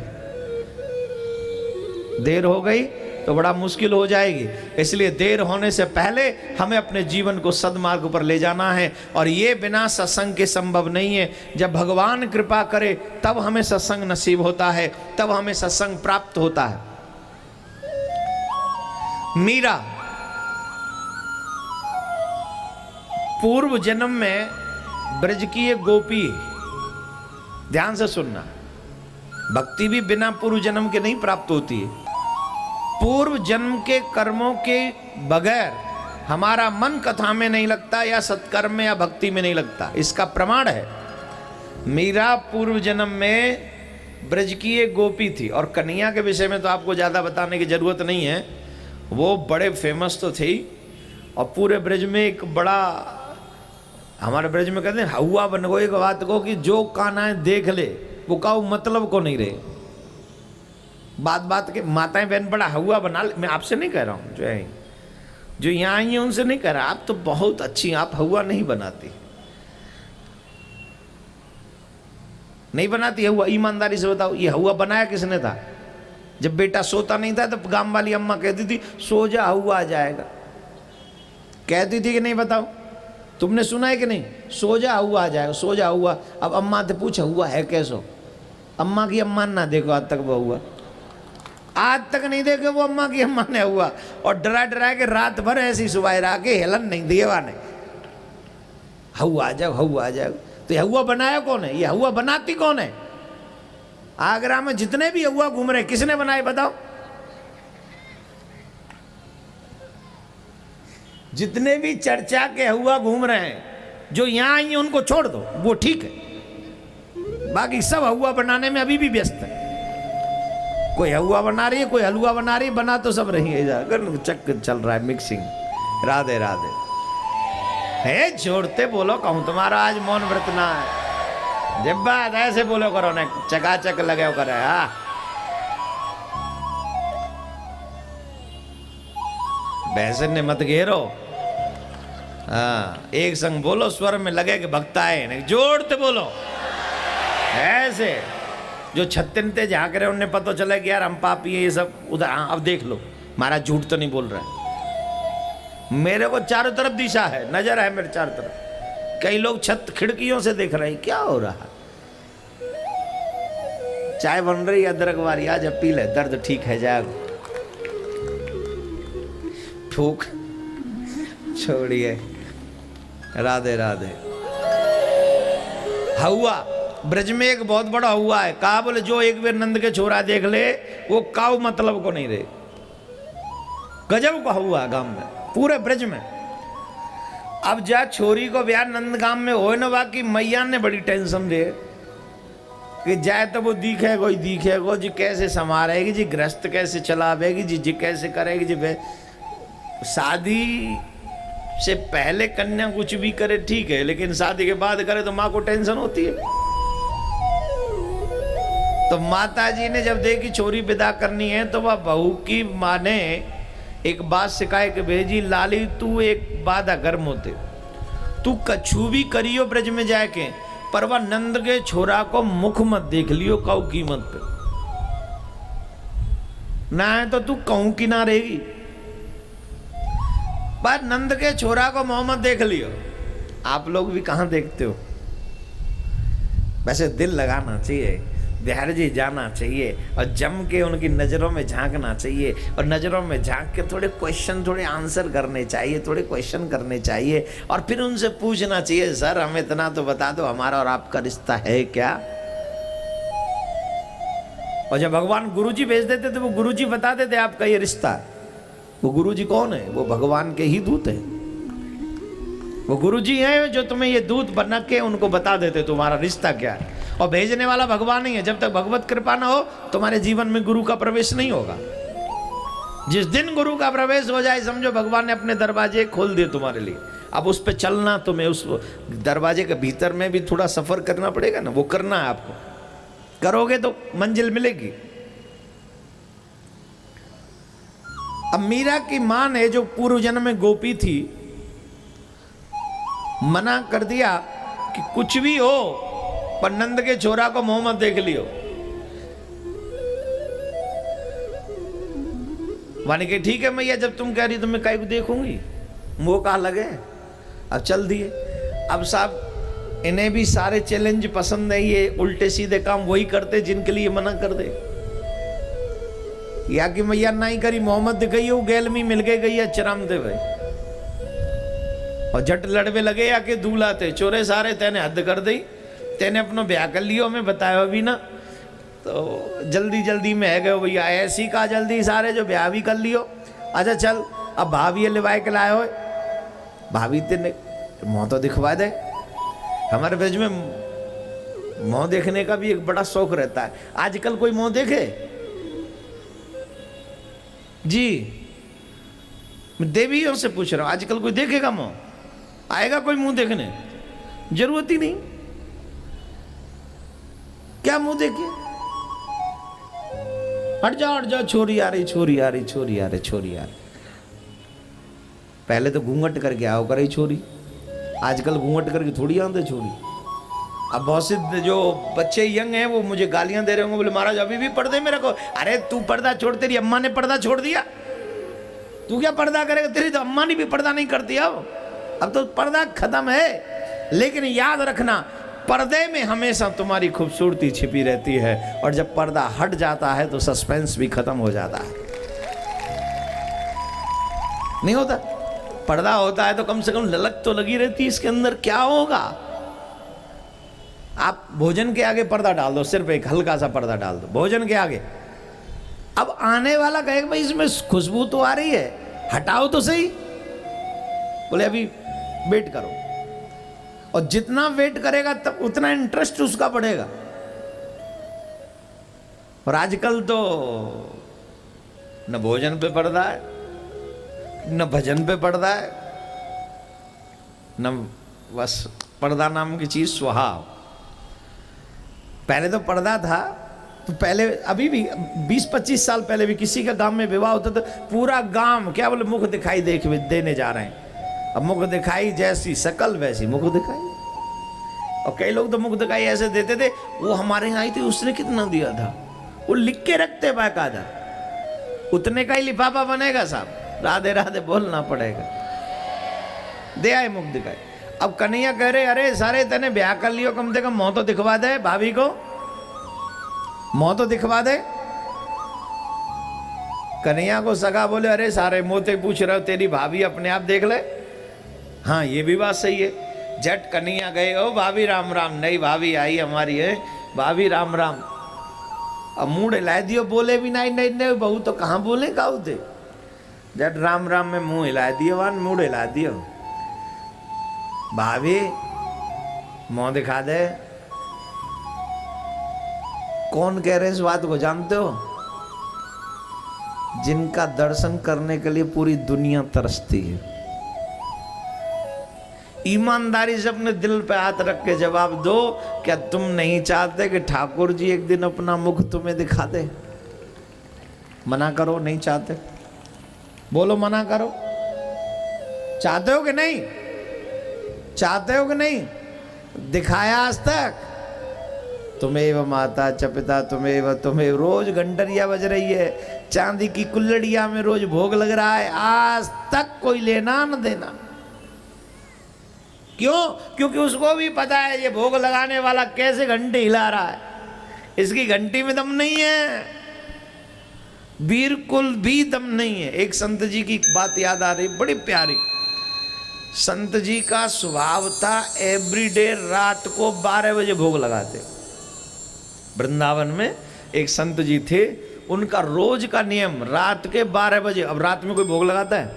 देर हो गई तो बड़ा मुश्किल हो जाएगी। इसलिए देर होने से पहले हमें अपने जीवन को सद्मार्ग पर ले जाना है। और ये बिना सत्संग के संभव नहीं है। जब भगवान कृपा करे तब हमें सत्संग नसीब होता है, तब हमें सत्संग प्राप्त होता है। मीरा पूर्व जन्म में ब्रज की एक गोपी, ध्यान से सुनना, भक्ति भी बिना पूर्व जन्म के नहीं प्राप्त होती है। पूर्व जन्म के कर्मों के बगैर हमारा मन कथा में नहीं लगता, या सत्कर्म में या भक्ति में नहीं लगता। इसका प्रमाण है मीरा पूर्व जन्म में ब्रज की एक गोपी थी। और कन्हैया के विषय में तो आपको ज्यादा बताने की जरूरत नहीं है, वो बड़े फेमस तो थे, और पूरे ब्रज में एक बड़ा, हमारे ब्रज में कहते हैं हवा बन गो एक बात को कि जो काना देख ले वो काऊ मतलब को नहीं रहे। बात बात के माताएं बहन बड़ा हवा बना ले। मैं आपसे नहीं कह रहा हूँ, जो यहाँ आई हैं उनसे नहीं कह रहा, आप तो बहुत अच्छी, आप हवा नहीं बनाती, नहीं बनाती हवा। ईमानदारी से बताओ, ये हवा बनाया किसने था? जब बेटा सोता नहीं था तो गांव वाली अम्मा कहती थी सो जा हवा आ जाएगा, कहती थी कि नहीं? बताओ, तुमने सुना है कि नहीं? सो जा हवा आ जाएगा, सो जा हुआ। अब अम्मा से पूछ हुआ है कैसो? अम्मा की अम्मा ना देखो आज तक वो हुआ, आज तक नहीं देखे वो अम्मा की अम्मा ने हुआ। और डरा डरा के रात भर ऐसी सुबह रहा के हेलन नहीं दिएवा ने, हुआ आ जाओ हुआ आ जाओ। तो ये हुआ बनाया कौन है? ये हुआ बनाती कौन है? आगरा में जितने भी हुआ घूम रहे किसने बनाए बताओ? जितने भी चर्चा के हुआ घूम रहे हैं, जो यहां आई हैं उनको छोड़ दो, वो ठीक है। बाकी सब हुआ बनाने में अभी भी व्यस्त है। कोई हुआ बना रही है, कोई हलवा बना रही है, बना तो सब रही है, चक्कर चल रहा है, मिक्सिंग। राधे राधे। है जोड़ते बोलो, कहूं तुम्हारा आज मौन व्रत ना है, जब बात ऐसे बोलो करो ना, चकाचक लगे करे। हाँ, बहसन ने मत घेरो। हाँ, एक संग बोलो, स्वर में लगे कि भक्ताए, नहीं जोड़ते बोलो। ऐसे जो छत्तीनते झांक रहे उन्हें पता चला कि यार हम पापी है, ये सब उधर। अब देख लो, महाराज झूठ तो नहीं बोल रहा है, मेरे को चारों तरफ दिशा है, नजर है मेरे चारों तरफ। कई लोग छत खिड़कियों से देख रहे हैं क्या हो रहा है। चाय बन रही है अदरक वाली, आज पी ले, दर्द ठीक है जाएगा। फूक छोड़िए। राधे राधे। हुआ ब्रज में एक बहुत बड़ा हुआ है, कहा बोले जो एक बार नंद के छोरा देख ले वो काऊ मतलब को नहीं रहे। गजब का हुआ गांव में, पूरे ब्रज में। अब जा छोरी को ब्याह नंद गांव में हो न, बाकी मैया ने बड़ी टेंशन दे कि जाए तो वो दिखेगो जी, कैसे संभालेगी जी, गृहस्थ कैसे चलावेगी जी कैसे करेगी जी। शादी से पहले कन्या कुछ भी करे ठीक है, लेकिन शादी के बाद करे तो माँ को टेंशन होती है। तो माता जी ने जब देखी छोरी विदा करनी है तो वह बहू की माँ ने एक बात सिखाए कि भेजी लाली तू एक बात अगर मोते, तू कछु भी करियो ब्रज में जाके, पर वह नंद के छोरा को मुख मत देख लियो काऊ कीमत पे, ना है तो तू कहूं की ना रहेगी। पर नंद के छोरा को मोहम्मद देख लियो। आप लोग भी कहां देखते हो? वैसे दिल लगाना चाहिए, बिहार जी जाना चाहिए और जम के उनकी नज़रों में झांकना चाहिए, और नज़रों में झांक के थोड़े क्वेश्चन, थोड़े आंसर करने चाहिए, थोड़े क्वेश्चन करने चाहिए, और फिर उनसे पूछना चाहिए सर हमें इतना तो बता दो, हमारा और आपका रिश्ता है क्या? और जब भगवान गुरुजी भेज देते तो वो गुरुजी बता देते आपका ये रिश्ता है। वो गुरुजी कौन है? वो भगवान के ही दूत है। वो गुरुजी हैं जो तुम्हें ये दूत बना के उनको बता देते तुम्हारा रिश्ता क्या है। और भेजने वाला भगवान ही है। जब तक भगवत कृपा ना हो तुम्हारे जीवन में गुरु का प्रवेश नहीं होगा। जिस दिन गुरु का प्रवेश हो जाए समझो भगवान ने अपने दरवाजे खोल दिए तुम्हारे लिए। अब उस पर चलना, तुम्हें उस दरवाजे के भीतर में भी थोड़ा सफर करना पड़ेगा ना, वो करना है आपको। करोगे तो मंजिल मिलेगी। अब मीरा की मां ने जो पूर्व जन्म में गोपी थी, मना कर दिया कि कुछ भी हो पर नंद के छोरा को मोहम्मद देख लियो। माने कि ठीक है मैया, जब तुम कह रही तो मैं काहे को देखूंगी, मुंह कहा लगे। अब चल दिए। अब साहब इन्हें भी सारे चैलेंज पसंद है, ये उल्टे सीधे काम वही करते जिनके लिए मना कर दे। या कि मैया नहीं करी, मोहम्मद दिखाई हो गैल में मिल गए गई चराम दे भाई, और झट लड़वे लगे या के दूल्हा थे चोरे सारे, तेने हद कर दी, तेने अपनो ब्याह कर लियो, हमें बताया भी ना, तो जल्दी जल्दी में है गए भैया, ऐसी का जल्दी सारे जो ब्याह भी कर लियो। अच्छा चल अब भाभी लिवाए के लाए हो, भाभी तेने मुँह तो दिखवा दे। हमारे ब्रज में मुँह देखने का भी एक बड़ा शौक रहता है। आजकल कोई मुँह देखे जी? मैं देवियों से पूछ रहा हूं, आजकल कोई देखेगा मुंह? आएगा कोई मुंह देखने? जरूरत ही नहीं। क्या मुंह देखे? हट जा छोरी आ रही, छोरी आ रही, छोरी आ रही, छोरी आ रही। पहले तो घूंघट करके आओ करे छोरी, आजकल घूंघट करके थोड़ी आते छोरी। अब बहुत से जो बच्चे यंग हैं वो मुझे गालियां दे रहे होंगे, बोले महाराज अभी भी पर्दे में रखो। अरे तू पर्दा छोड़, तेरी अम्मा ने पर्दा छोड़ दिया, तू क्या पर्दा करेगा? तेरी तो अम्मा ने भी पर्दा नहीं करती। अब तो पर्दा खत्म है। लेकिन याद रखना, पर्दे में हमेशा तुम्हारी खूबसूरती छिपी रहती है, और जब पर्दा हट जाता है तो सस्पेंस भी खत्म हो जाता है। नहीं होता? पर्दा होता है तो कम से कम ललक तो लगी रहती है इसके अंदर क्या होगा। आप भोजन के आगे पर्दा डाल दो, सिर्फ एक हल्का सा पर्दा डाल दो भोजन के आगे। अब आने वाला कहेगा भाई इसमें खुशबू तो आ रही है, हटाओ तो सही। बोले अभी वेट करो, और जितना वेट करेगा तब उतना इंटरेस्ट उसका बढ़ेगा। और आजकल तो न भोजन पे पर्दा है, न भजन पे पर्दा है, न बस पर्दा नाम की चीज स्वभाव। पहले तो पर्दा था, तो पहले अभी भी 20-25 साल पहले भी किसी का गांव में विवाह होता था, पूरा गांव क्या बोले मुख दिखाई देने जा रहे हैं। अब मुख दिखाई जैसी शकल वैसी मुख दिखाई। और कई लोग तो मुख दिखाई ऐसे देते थे, वो हमारे यहाँ आई थी उसने कितना दिया था, वो लिख के रखते बाकायदा, उतने का ही लिफाफा बनेगा साहब, राधे राधे बोलना पड़ेगा। दे आए मुख दिखाई। अब कन्हैया कह रहे अरे सारे तने ब्याह कर लियो, कम से कम मुंह तो दिखवा दे भाभी को, मुंह तो दिखवा दे। कन्हैया को सगा बोले अरे सारे मोते पूछ रहे हो, तेरी भाभी अपने आप देख ले। हाँ ये भी बात सही है। झट कन्हैया गए, ओ भाभी राम राम, नई भाभी आई हमारी है, भाभी राम राम। अब मुंह हिला दियो, बोले भी नहीं नहीं नहीं बहू तो कहाँ बोले काऊ थे। झट राम राम में मुंह हिला दियो, वन मुंह हिला दियो। भाभी मुंह दिखा दे। कौन कह रहे इस बात को जानते हो? जिनका दर्शन करने के लिए पूरी दुनिया तरसती है। ईमानदारी से अपने दिल पे हाथ रख के जवाब दो, क्या तुम नहीं चाहते कि ठाकुर जी एक दिन अपना मुख तुम्हें दिखा दे? मना करो, नहीं चाहते? बोलो मना करो। चाहते हो कि नहीं? चाहते हो कि नहीं? दिखाया आज तक? तुम्हें माता च पिता तुम्हें रोज घंटरिया बज रही है, चांदी की कुल्लड़िया में रोज भोग लग रहा है, आज तक कोई लेना न देना। क्यों? क्योंकि उसको भी पता है ये भोग लगाने वाला कैसे घंटी हिला रहा है, इसकी घंटी में दम नहीं है, बिल्कुल भी दम नहीं है। एक संत जी की बात याद आ रही, बड़ी प्यारी। संत जी का स्वभाव था एवरीडे रात को 12 बजे भोग लगाते। वृंदावन में एक संत जी थे, उनका रोज का नियम रात के 12 बजे। अब रात में कोई भोग लगाता है?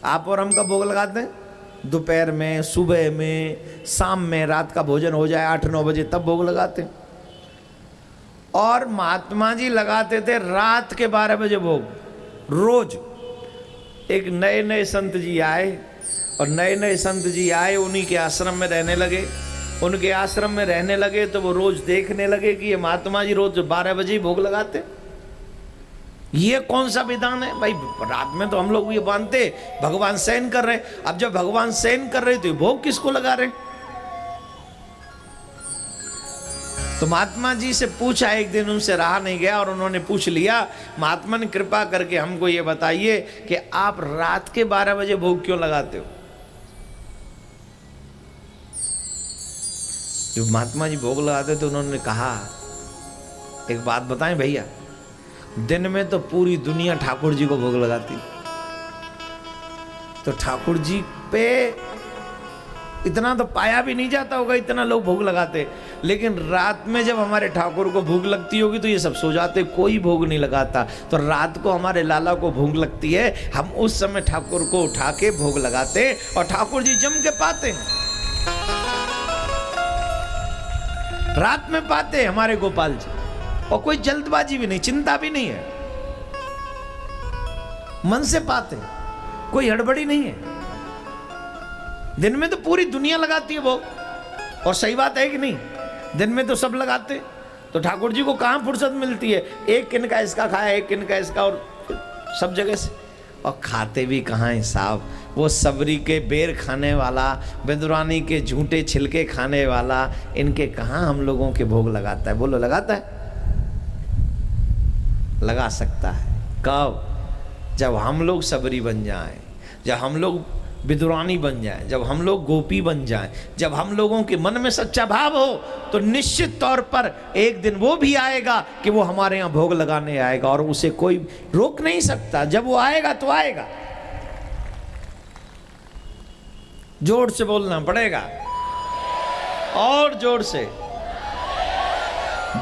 आप और हम का भोग लगाते हैं दोपहर में, सुबह में, शाम में, रात का भोजन हो जाए 8-9 बजे तब भोग लगाते। और महात्मा जी लगाते थे रात के 12 बजे भोग रोज। एक नए नए संत जी आए, और नए नए संत जी आए उन्हीं के आश्रम में रहने लगे। उनके आश्रम में रहने लगे तो वो रोज देखने लगे कि ये महात्मा जी रोज 12 बजे ही भोग लगाते। ये कौन सा विधान है भाई? रात में तो हम लोग ये बांधते भगवान शयन कर रहे, अब जब भगवान शयन कर रहे तो भोग किसको लगा रहे? तो महात्मा जी से पूछा, एक दिन उनसे रहा नहीं गया और उन्होंने पूछ लिया, महात्मा ने कृपा करके हमको ये बताइए कि आप रात के 12 बजे भोग क्यों लगाते हो? जब महात्मा जी भोग लगाते थे उन्होंने कहा, एक बात बताएं भैया, दिन में तो पूरी दुनिया ठाकुर जी को भोग लगाती, तो ठाकुर जी पे इतना तो पाया भी नहीं जाता होगा, इतना लोग भोग लगाते। लेकिन रात में जब हमारे ठाकुर को भूख लगती होगी तो ये सब सो जाते, कोई भोग नहीं लगाता। तो रात को हमारे लाला को भूख लगती है, हम उस समय ठाकुर को उठा के भोग लगाते और ठाकुर जी जम के पाते हैं। रात में पाते हमारे गोपाल जी, और कोई जल्दबाजी भी नहीं, चिंता भी नहीं है, मन से पाते। कोई हड़बड़ी नहीं है। दिन में तो पूरी दुनिया लगाती है भोग, और सही बात है कि नहीं? दिन में तो सब लगाते, तो ठाकुर जी को कहाँ फुर्सत मिलती है? एक किन का इसका खाया, एक किन का इसका, और सब जगह से, और खाते भी कहाँ हैं साहब? वो सबरी के बेर खाने वाला, बेदुरानी के झूठे छिलके खाने वाला, इनके कहाँ हम लोगों के भोग लगाता है? बोलो, लगाता है? लगा सकता है। कब? जब हम लोग सबरी बन जाएं, जब हम लोग विदुरानी बन जाएं, जब हम लोग गोपी बन जाएं, जब हम लोगों के मन में सच्चा भाव हो, तो निश्चित तौर पर एक दिन वो भी आएगा कि वो हमारे यहाँ भोग लगाने आएगा, और उसे कोई रोक नहीं सकता। जब वो आएगा तो आएगा। जोर से बोलना पड़ेगा, और जोर से।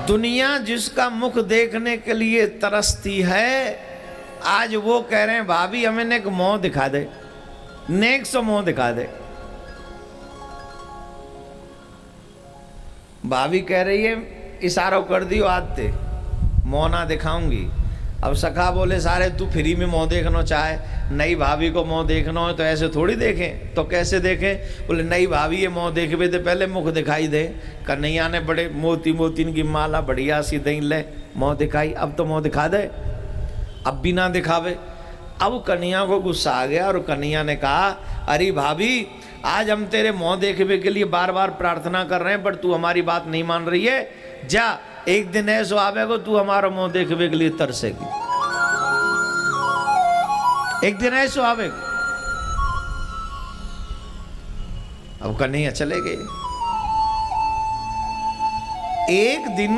दुनिया जिसका मुख देखने के लिए तरसती है, आज वो कह रहे हैं भाभी हमें नेक मुंह दिखा दे, नेक सो मुंह दिखा दे। भाभी कह रही है इशारों कर दियो आते मुंह ना दिखाऊंगी। अब सखा बोले सारे तू फ्री में मुंह देखना चाहे, नई भाभी को मुंह देखना हो तो ऐसे थोड़ी देखें। तो कैसे देखें? बोले नई भाभी ये मुंह देखबे तो पहले मुख दिखाई दे। कन्हैया ने बड़े मोती मोतीन की माला बढ़िया सी दई ले, मुंह दिखाई। अब तो मुंह दिखा दे, अब भी ना दिखावे। अब कन्हैया को गुस्सा आ गया, और कन्हैया ने कहा अरे भाभी आज हम तेरे मुंह देखने के लिए बार बार प्रार्थना कर रहे हैं, पर तू हमारी बात नहीं मान रही है। जा, एक दिन ऐसो आवेगो तू हमारा मुंह देखने के लिए तरसेगी। एक दिन ऐसो आवेगो। अब कन्हैया चले गए। एक दिन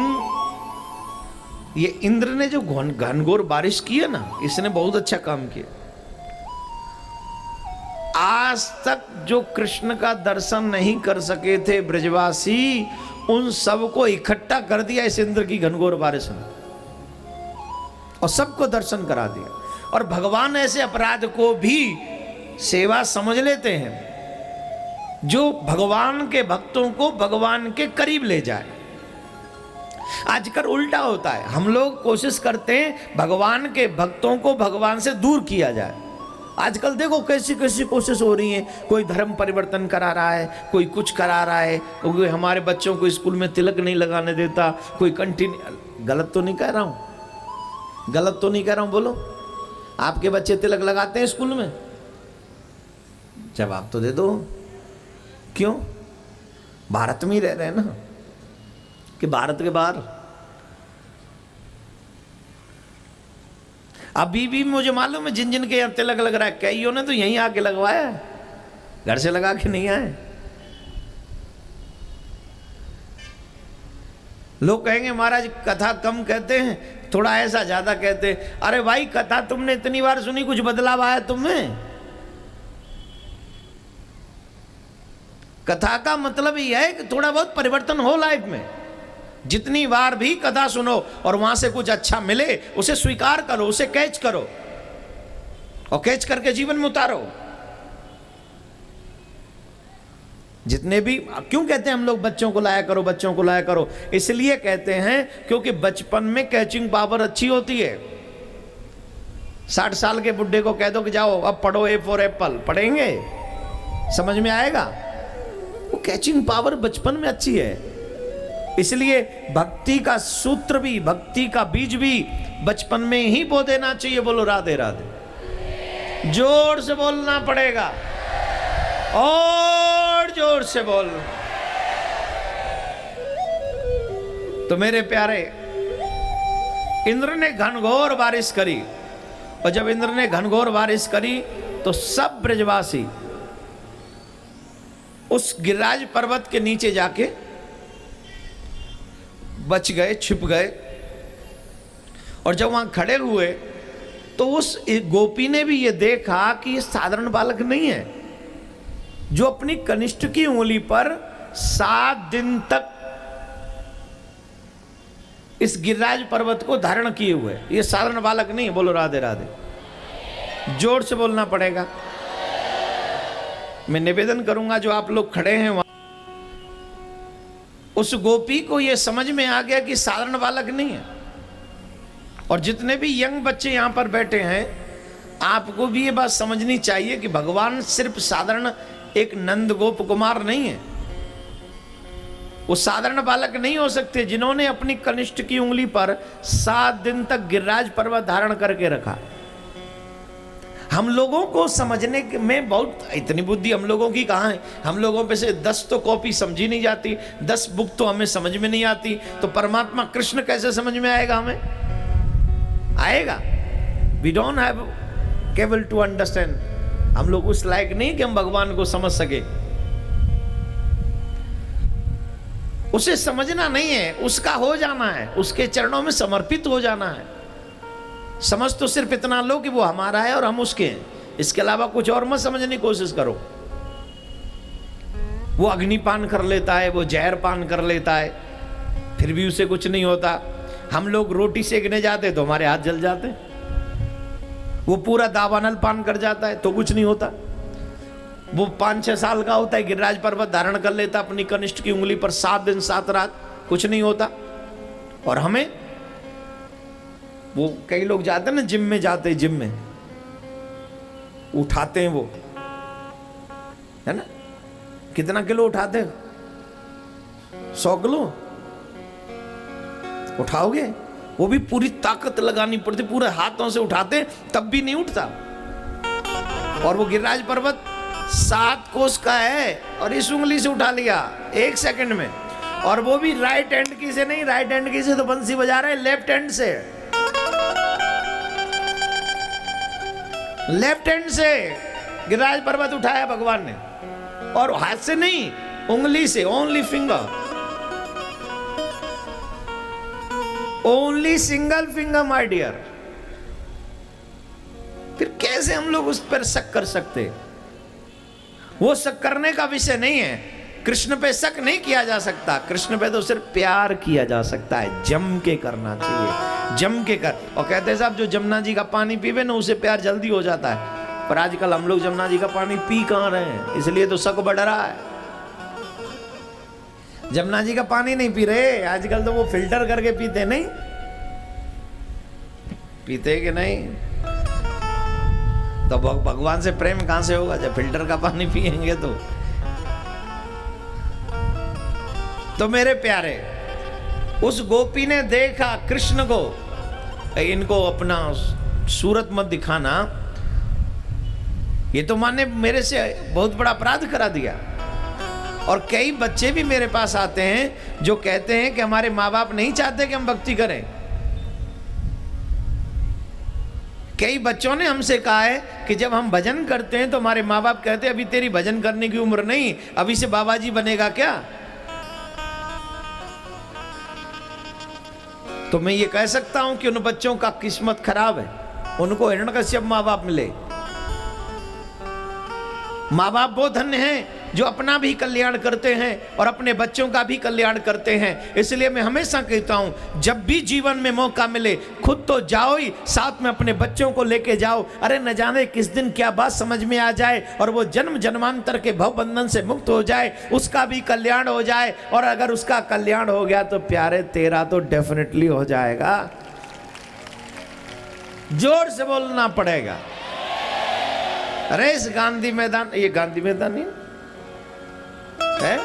ये इंद्र ने जो घनघोर बारिश की है ना, इसने बहुत अच्छा काम किया। आज तक जो कृष्ण का दर्शन नहीं कर सके थे ब्रजवासी, उन सबको इकट्ठा कर दिया इस इंद्र की घनघोर बारिश ने, और सबको दर्शन करा दिया। और भगवान ऐसे अपराध को भी सेवा समझ लेते हैं जो भगवान के भक्तों को भगवान के करीब ले जाए। आजकल उल्टा होता है, हम लोग कोशिश करते हैं भगवान के भक्तों को भगवान से दूर किया जाए। आजकल देखो कैसी कैसी कोशिश हो रही है। कोई धर्म परिवर्तन करा रहा है, कोई कुछ करा रहा है, कोई हमारे बच्चों को स्कूल में तिलक नहीं लगाने देता, कोई कंटिन्यू। गलत तो नहीं कह रहा हूं, गलत तो नहीं कह रहा हूं। बोलो, आपके बच्चे तिलक लगाते हैं स्कूल में? जवाब तो दे दो। क्यों? भारत में ही रह रहे हैं ना, कि भारत के बाहर? अभी भी मुझे मालूम है जिन जिन के यहाँ तिलक लग रहा है, कईयों ने तो यहीं आके लगवाया है, घर से लगा के नहीं आए। लोग कहेंगे महाराज कथा कम कहते हैं, थोड़ा ऐसा ज्यादा कहते हैं। अरे भाई कथा तुमने इतनी बार सुनी, कुछ बदलाव आया तुम्हें? कथा का मतलब यह है कि थोड़ा बहुत परिवर्तन हो लाइफ में। जितनी बार भी कथा सुनो और वहां से कुछ अच्छा मिले, उसे स्वीकार करो, उसे कैच करो, और कैच करके जीवन में उतारो। जितने भी, क्यों कहते हैं हम लोग बच्चों को लाया करो, बच्चों को लाया करो? इसलिए कहते हैं क्योंकि बचपन में कैचिंग पावर अच्छी होती है। 60 साल के बुड्ढे को कह दो कि जाओ अब पढ़ो ए फॉर एप्पल, पढ़ेंगे? समझ में आएगा? वो कैचिंग पावर बचपन में अच्छी है। इसलिए भक्ति का सूत्र भी, भक्ति का बीज भी बचपन में ही बो देना चाहिए। बोलो राधे राधे। जोर से बोलना पड़ेगा, और जोर से बोल। तो मेरे प्यारे, इंद्र ने घनघोर बारिश करी, और जब इंद्र ने घनघोर बारिश करी तो सब ब्रजवासी उस गिरिराज पर्वत के नीचे जाके बच गए, छिप गए। और जब वहां खड़े हुए तो उस गोपी ने भी ये देखा कि ये साधारण बालक नहीं है, जो अपनी कनिष्ठ की उंगली पर 7 दिन तक इस गिरिराज पर्वत को धारण किए हुए। ये साधारण बालक नहीं है। बोलो राधे राधे। जोर से बोलना पड़ेगा। मैं निवेदन करूंगा जो आप लोग खड़े हैं वहां, उस गोपी को यह समझ में आ गया कि साधारण बालक नहीं है। और जितने भी यंग बच्चे यहां पर बैठे हैं, आपको भी ये बात समझनी चाहिए कि भगवान सिर्फ साधारण एक नंद गोप कुमार नहीं है, वो साधारण बालक नहीं हो सकते जिन्होंने अपनी कनिष्ठ की उंगली पर 7 दिन तक गिरिराज पर्वत धारण करके रखा। हम लोगों को समझने में बहुत, इतनी बुद्धि हम लोगों की कहाँ है? हम लोगों पे से 10 तो कॉपी समझी नहीं जाती, 10 बुक तो हमें समझ में नहीं आती, तो परमात्मा कृष्ण कैसे समझ में आएगा? हमें आएगा? We don't have cable to understand. हम लोग उस लायक नहीं कि हम भगवान को समझ सके। उसे समझना नहीं है, उसका हो जाना है, उसके चरणों में समर्पित हो जाना है। समझ तो सिर्फ इतना लो कि वो हमारा है और हम उसके हैं, इसके अलावा कुछ और मत समझने की कोशिश करो। वो अग्निपान कर लेता है, वो जहर पान कर लेता है, फिर भी उसे कुछ नहीं होता। हम लोग रोटी सेकने जाते तो हमारे हाथ जल जाते, वो पूरा दावानल पान कर जाता है तो कुछ नहीं होता। वो 5-6 साल का होता है, गिरिराज पर्वत धारण कर लेता अपनी कनिष्ठ की उंगली पर 7 दिन 7 रात, कुछ नहीं होता। और हमें, वो कई लोग जाते हैं ना, जिम में जाते हैं, जिम में उठाते हैं वो, है ना, कितना किलो उठाते हैं? 100 किलो उठाओगे? वो भी पूरी ताकत लगानी पड़ती, पूरे हाथों से उठाते तब भी नहीं उठता। और वो गिरिराज पर्वत 7 कोस का है और इस उंगली से उठा लिया 1 सेकंड में, और वो भी राइट हैंड की से नहीं, राइट हैंड की से तो बंसी बजा रहे हैं, लेफ्ट हैंड से, लेफ्ट हैंड से गिरिराज पर्वत उठाया भगवान ने, और हाथ से नहीं, उंगली से, only finger, only single finger my dear. फिर कैसे हम लोग उस पर शक कर सकते? वो शक करने का विषय नहीं है। कृष्ण पे शक नहीं किया जा सकता, कृष्ण पे तो सिर्फ प्यार किया जा सकता है। जम के करना चाहिए, जम के कर। और कहते हैं साहब जो जमुना जी का पानी पीवे ना उसे प्यार जल्दी हो जाता है, पर आजकल हम लोग जमुना जी का पानी पी कहां रहे हैं, इसलिए तो शक बढ़ रहा है। जमुना जी का पानी नहीं पी रहे आजकल, तो वो फिल्टर करके पीते, नहीं पीते कि नहीं? तो भगवान से प्रेम कहां से होगा जब फिल्टर का पानी पिएंगे? तो मेरे प्यारे, उस गोपी ने देखा कृष्ण को, इनको अपना सूरत मत दिखाना, ये तो माने मेरे से बहुत बड़ा अपराध करा दिया। और कई बच्चे भी मेरे पास आते हैं जो कहते हैं कि हमारे माँ बाप नहीं चाहते कि हम भक्ति करें। कई बच्चों ने हमसे कहा है कि जब हम भजन करते हैं तो हमारे माँ बाप कहते हैं अभी तेरी भजन करने की उम्र नहीं, अभी से बाबा जी बनेगा क्या? तो मैं ये कह सकता हूं कि उन बच्चों का किस्मत खराब है, उनको हिरण्यकश्यप माँ बाप मिले। माँ बाप वो धन्य हैं जो अपना भी कल्याण करते हैं और अपने बच्चों का भी कल्याण करते हैं। इसलिए मैं हमेशा कहता हूं, जब भी जीवन में मौका मिले खुद तो जाओ ही, साथ में अपने बच्चों को लेके जाओ। अरे न जाने किस दिन क्या बात समझ में आ जाए और वो जन्म जन्मांतर के भव बंधन से मुक्त हो जाए, उसका भी कल्याण हो जाए। और अगर उसका कल्याण हो गया तो प्यारे तेरा तो डेफिनेटली हो जाएगा। जोर से बोलना पड़ेगा। अरे इस गांधी मैदान, ये गांधी मैदान नहीं है,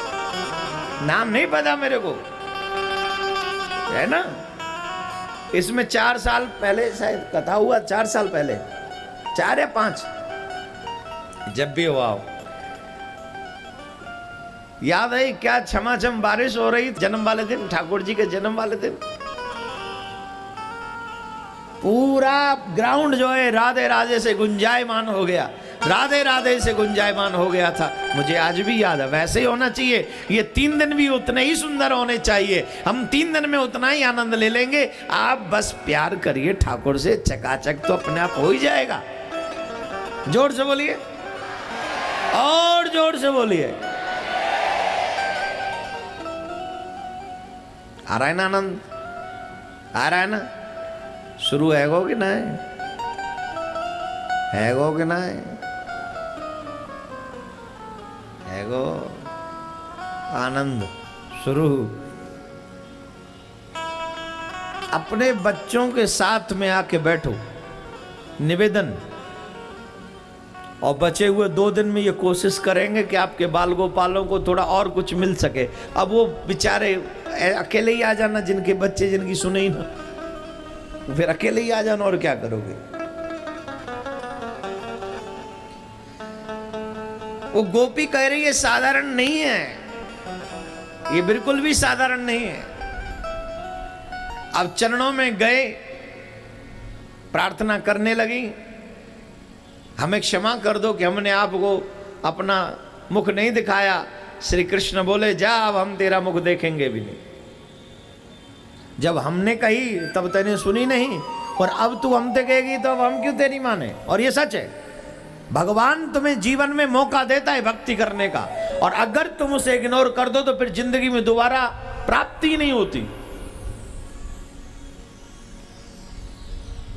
नाम नहीं पता मेरे को, है ना? इसमें 4 साल पहले शायद कथा हुआ, 4 साल पहले, 4 या 5, जब भी हुआ हो, याद है क्या? छमाछम बारिश हो रही जन्म वाले दिन, ठाकुर जी के जन्म वाले दिन। पूरा ग्राउंड जो है राधे राधे से गुंजायमान हो गया, राधे राधे से गुंजायमान हो गया था। मुझे आज भी याद है। वैसे ही होना चाहिए, ये 3 दिन भी उतने ही सुंदर होने चाहिए। हम 3 दिन में उतना ही आनंद ले लेंगे। आप बस प्यार करिए ठाकुर से, चकाचक तो अपने आप हो ही जाएगा। जोर से बोलिए, और जोर से बोलिए। आ रहा है ना आनंद? आ रहा है ना? शुरू है गो कि नहीं? है गो कि नहीं? है गो आनंद शुरू। अपने बच्चों के साथ में आके बैठो। निवेदन, और बचे हुए 2 दिन में ये कोशिश करेंगे कि आपके बाल गोपालों को थोड़ा और कुछ मिल सके। अब वो बेचारे अकेले ही आ जाना, जिनके बच्चे जिनकी सुने ही ना, फिर अकेले ही आ जाना, और क्या करोगे। वो गोपी कह रही है साधारण नहीं है, ये बिल्कुल भी साधारण नहीं है। अब चरणों में गए, प्रार्थना करने लगी, हमें क्षमा कर दो कि हमने आपको अपना मुख नहीं दिखाया। श्री कृष्ण बोले जा, अब हम तेरा मुख देखेंगे भी नहीं। जब हमने कही तब तूने सुनी नहीं, और अब तू हम देखेगी तो अब हम क्यों तेरी माने। और ये सच है, भगवान तुम्हें जीवन में मौका देता है भक्ति करने का, और अगर तुम उसे इग्नोर कर दो तो फिर जिंदगी में दोबारा प्राप्ति नहीं होती।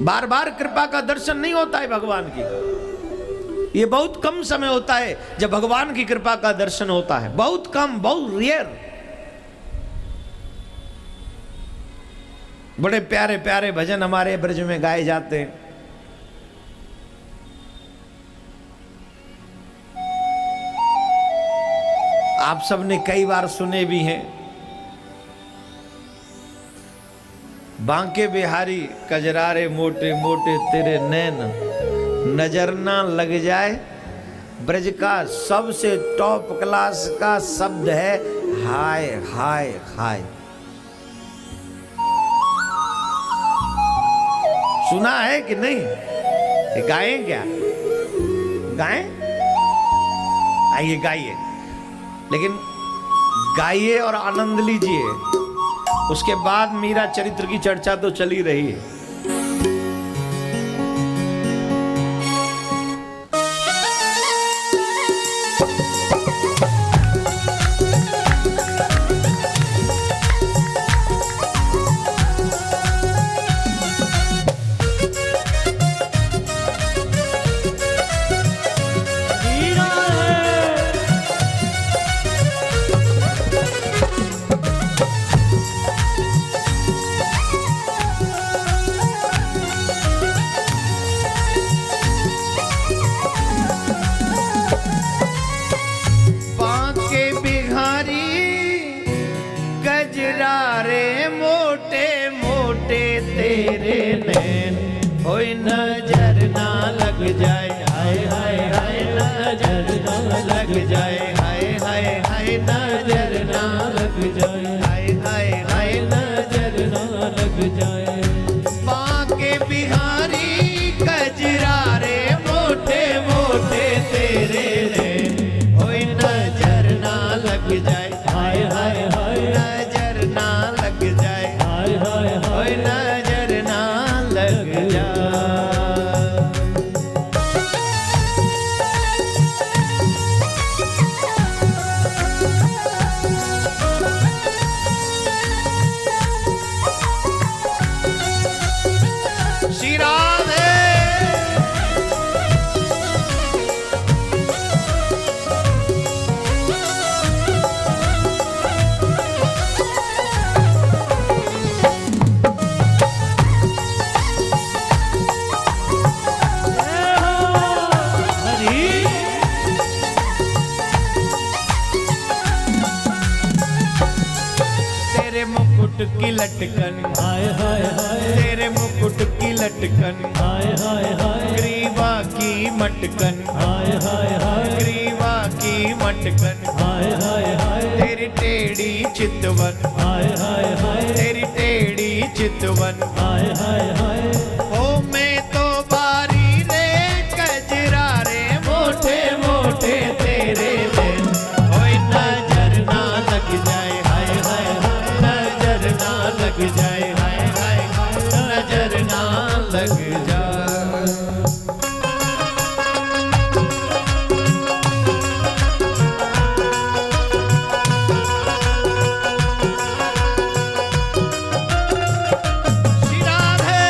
बार बार कृपा का दर्शन नहीं होता है भगवान की। ये बहुत कम समय होता है जब भगवान की कृपा का दर्शन होता है, बहुत कम, बहुत रेयर। बड़े प्यारे प्यारे भजन हमारे ब्रज में गाए जाते हैं। आप सबने कई बार सुने भी हैं। बांके बिहारी कजरारे मोटे मोटे तेरे नैन, नजर ना लग जाए। ब्रज का सबसे टॉप क्लास का शब्द है हाय हाय हाय। सुना है कि नहीं? ये गाएं क्या? गाएं? आइए गाइए, लेकिन गाइए और आनंद लीजिए। उसके बाद मीरा चरित्र की चर्चा तो चली रही है। तेरे नैन होई नजर ना लग जाए, हाय हाय हाय नजर ना लग जाए, हाय हाय हाय नजर ना लग जाए, हाय हाय हाय नजर ना लग जाए। बांके बिहारी कजरारे मोटे मोटे तेरे नैन होई नजर ना लग जाए, हाय हाय हाय नजर ना लग जाए, हाय हाय हाय नजर ना लग जाए। श्री राधे की लटकन, हाय हाय हाय तेरे मुकुट की लटकन, हाय हाय हाय ग्रीवा की मटकन, हाय हाय हाय ग्रीवा की मटकन, हाय हाय हाय तेरी टेढ़ी चितवन, हाय हाय हाय तेरी टेढ़ी चितवन, हाय हाय हाय ओ मैं तो बारी रे कजरा रे मोटे मोटे तेरे नैन होए नजर ना लग जाए, हाय हाय नजर ना लग जाए, हाय हाय नजर ना लग जाए। श्री राधे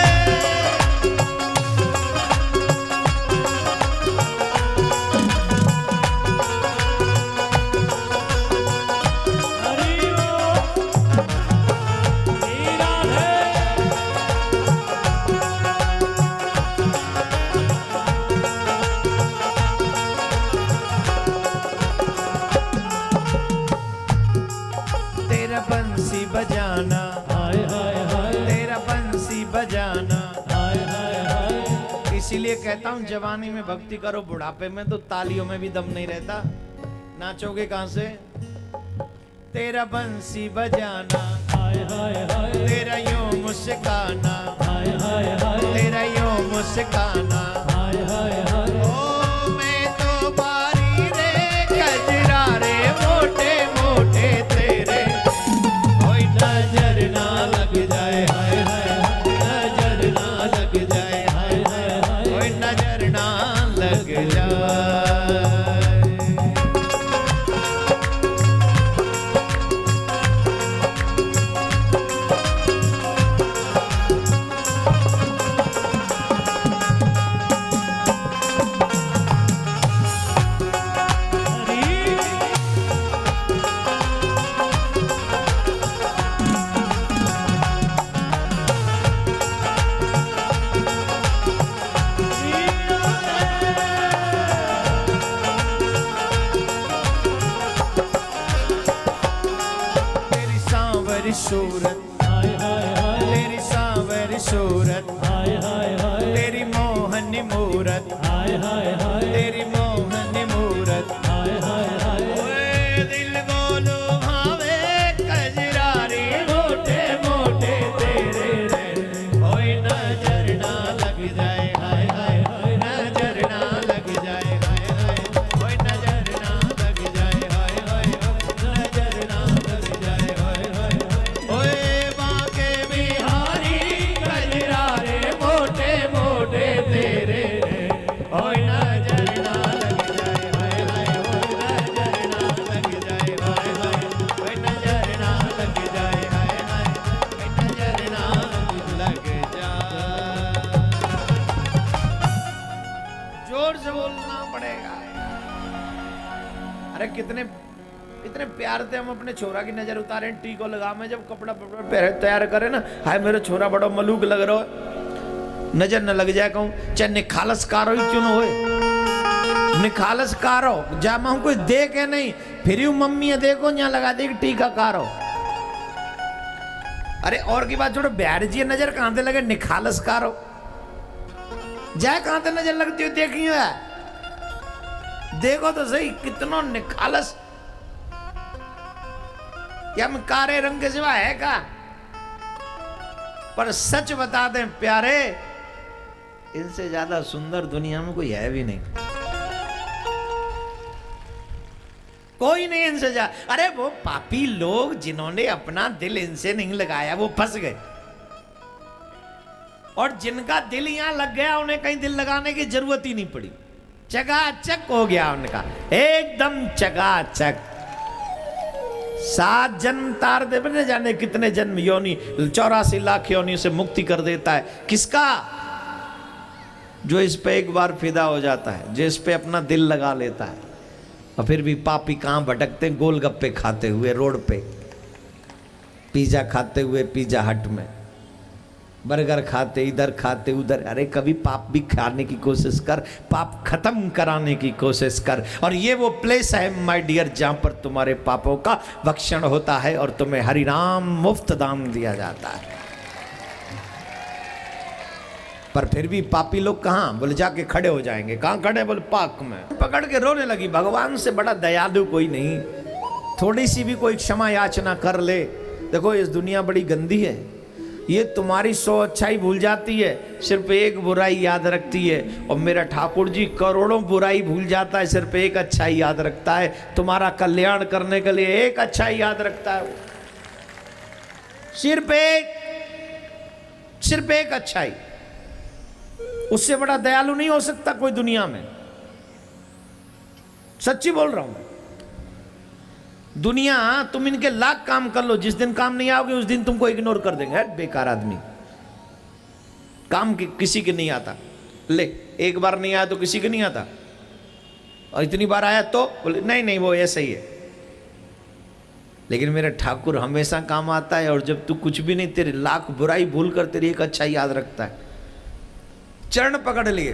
हरि ओम श्री राधे इसीलिए कहता हूँ जवानी में भक्ति करो, बुढ़ापे में तो तालियों में भी दम नहीं रहता। नाचोगे कहां से? तेरा बंसी बजाना, हाय हाय हाय, तेरा यूं मुस्काना, हाय हाय हाय, तेरा यूं मुस्काना, हाय हाय हाय। ओ मैं तो बारी रे कजरा रे मोटे मोटे तेरे, कोई नजर ना लग जाए, हाय हाय नजर ना लग जाए, हाय हाय कोई नजर ना लग जाए। सूरत, हाय हाय हाय, तेरी सांवरी सूरत, हाय हाय हाय, तेरी मोहनी मूरत, हाय हाय हाय, तेरी मोहनी मूरत, हाय हाय हाय। ओए दिल बोलो भावे कजरारी मोटे मोटे तेरे रे, कोई नजर ना लग जाए, हाय हाय हाय नजर ना लग जाए, हाय हाय कोई नजर ना लग जाए, हाय हाय नजर ना लग जाए, हाय हाय ओए बाके बिहारी कजरारे मोटे मोटे तेरे रे, ओए नजर ना लग जाए, हाय हाय ओए नजर ना लग जाए, हाय हाय ओए नजर ना लग जाए, हाय हाय ओए नजर ना लग जाए। जोर से बोलना पड़ेगा। अरे कितने इतने प्यार से हम अपने छोरा की नजर उतारे, टीको लगा में जब कपड़ा पहले तैयार करे ना, हाय मेरा छोरा बड़ा मलूक लग रहा है, नजर न लग जाए कहूं चाहे निखालस कारो ही क्यों ना होए, निखालस कारो जा मैं कोई देखे नहीं, फिर यूं मम्मी देखो यहाँ लगा दे टीका कारो। अरे और की बात छोड़ो, बिहार जी नजर कहां से लगे, निखालस कारो जाए कहां से नजर लगती हो, देखी है देखो तो सही कितना निखालस, या हम कारे रंग के सिवा है का। पर सच बता दें प्यारे, इनसे ज्यादा सुंदर दुनिया में कोई है भी नहीं, कोई नहीं इनसे ज्यादा। अरे वो पापी लोग जिन्होंने अपना दिल इनसे नहीं लगाया वो फंस गए, और जिनका दिल यहां लग गया उन्हें कहीं दिल लगाने की जरूरत ही नहीं पड़ी, चकाचक हो गया उनका, एकदम चकाचक। 7 जन्म तार दे न जाने कितने जन्म योनि, 84 लाख योनि से मुक्ति कर देता है। किसका? जो इस पे एक बार फिदा हो जाता है, जो इस पे अपना दिल लगा लेता है। और फिर भी पापी कहां भटकते हैं, गोलगप्पे खाते हुए रोड पे, पिज्जा खाते हुए पिज्जा हट में, बर्गर खाते इधर खाते उधर। अरे कभी पाप भी खाने की कोशिश कर, पाप खत्म कराने की कोशिश कर। और ये वो प्लेस है माय डियर जहां पर तुम्हारे पापों का भक्षण होता है और तुम्हें हरि नाम मुफ्त दान दिया जाता है। पर फिर भी पापी लोग कहां, बोले जाके खड़े हो जाएंगे। कहां खड़े? बोले पाक में। पकड़ के रोने लगी, भगवान से बड़ा दयालु कोई नहीं, थोड़ी सी भी कोई क्षमा याचना कर ले। देखो इस दुनिया बड़ी गंदी है, ये तुम्हारी 100 अच्छाई भूल जाती है, सिर्फ एक बुराई याद रखती है। और मेरा ठाकुर जी करोड़ों बुराई भूल जाता है, सिर्फ एक अच्छाई याद रखता है। तुम्हारा कल्याण करने के लिए एक अच्छाई याद रखता है, सिर्फ एक अच्छाई। उससे बड़ा दयालु नहीं हो सकता कोई दुनिया में, सच्ची बोल रहा हूं। दुनिया तुम इनके लाख काम कर लो, जिस दिन काम नहीं आओगे उस दिन तुमको इग्नोर कर देंगे। है बेकार आदमी, काम किसी के नहीं आता। ले एक बार नहीं आया तो किसी के नहीं आता, और इतनी बार आया तो बोले नहीं नहीं वो ऐसा ही है। लेकिन मेरा ठाकुर हमेशा काम आता है, और जब तू कुछ भी नहीं, तेरे लाख बुराई भूल कर तेरी एक अच्छा याद रखता है। चरण पकड़ लिए,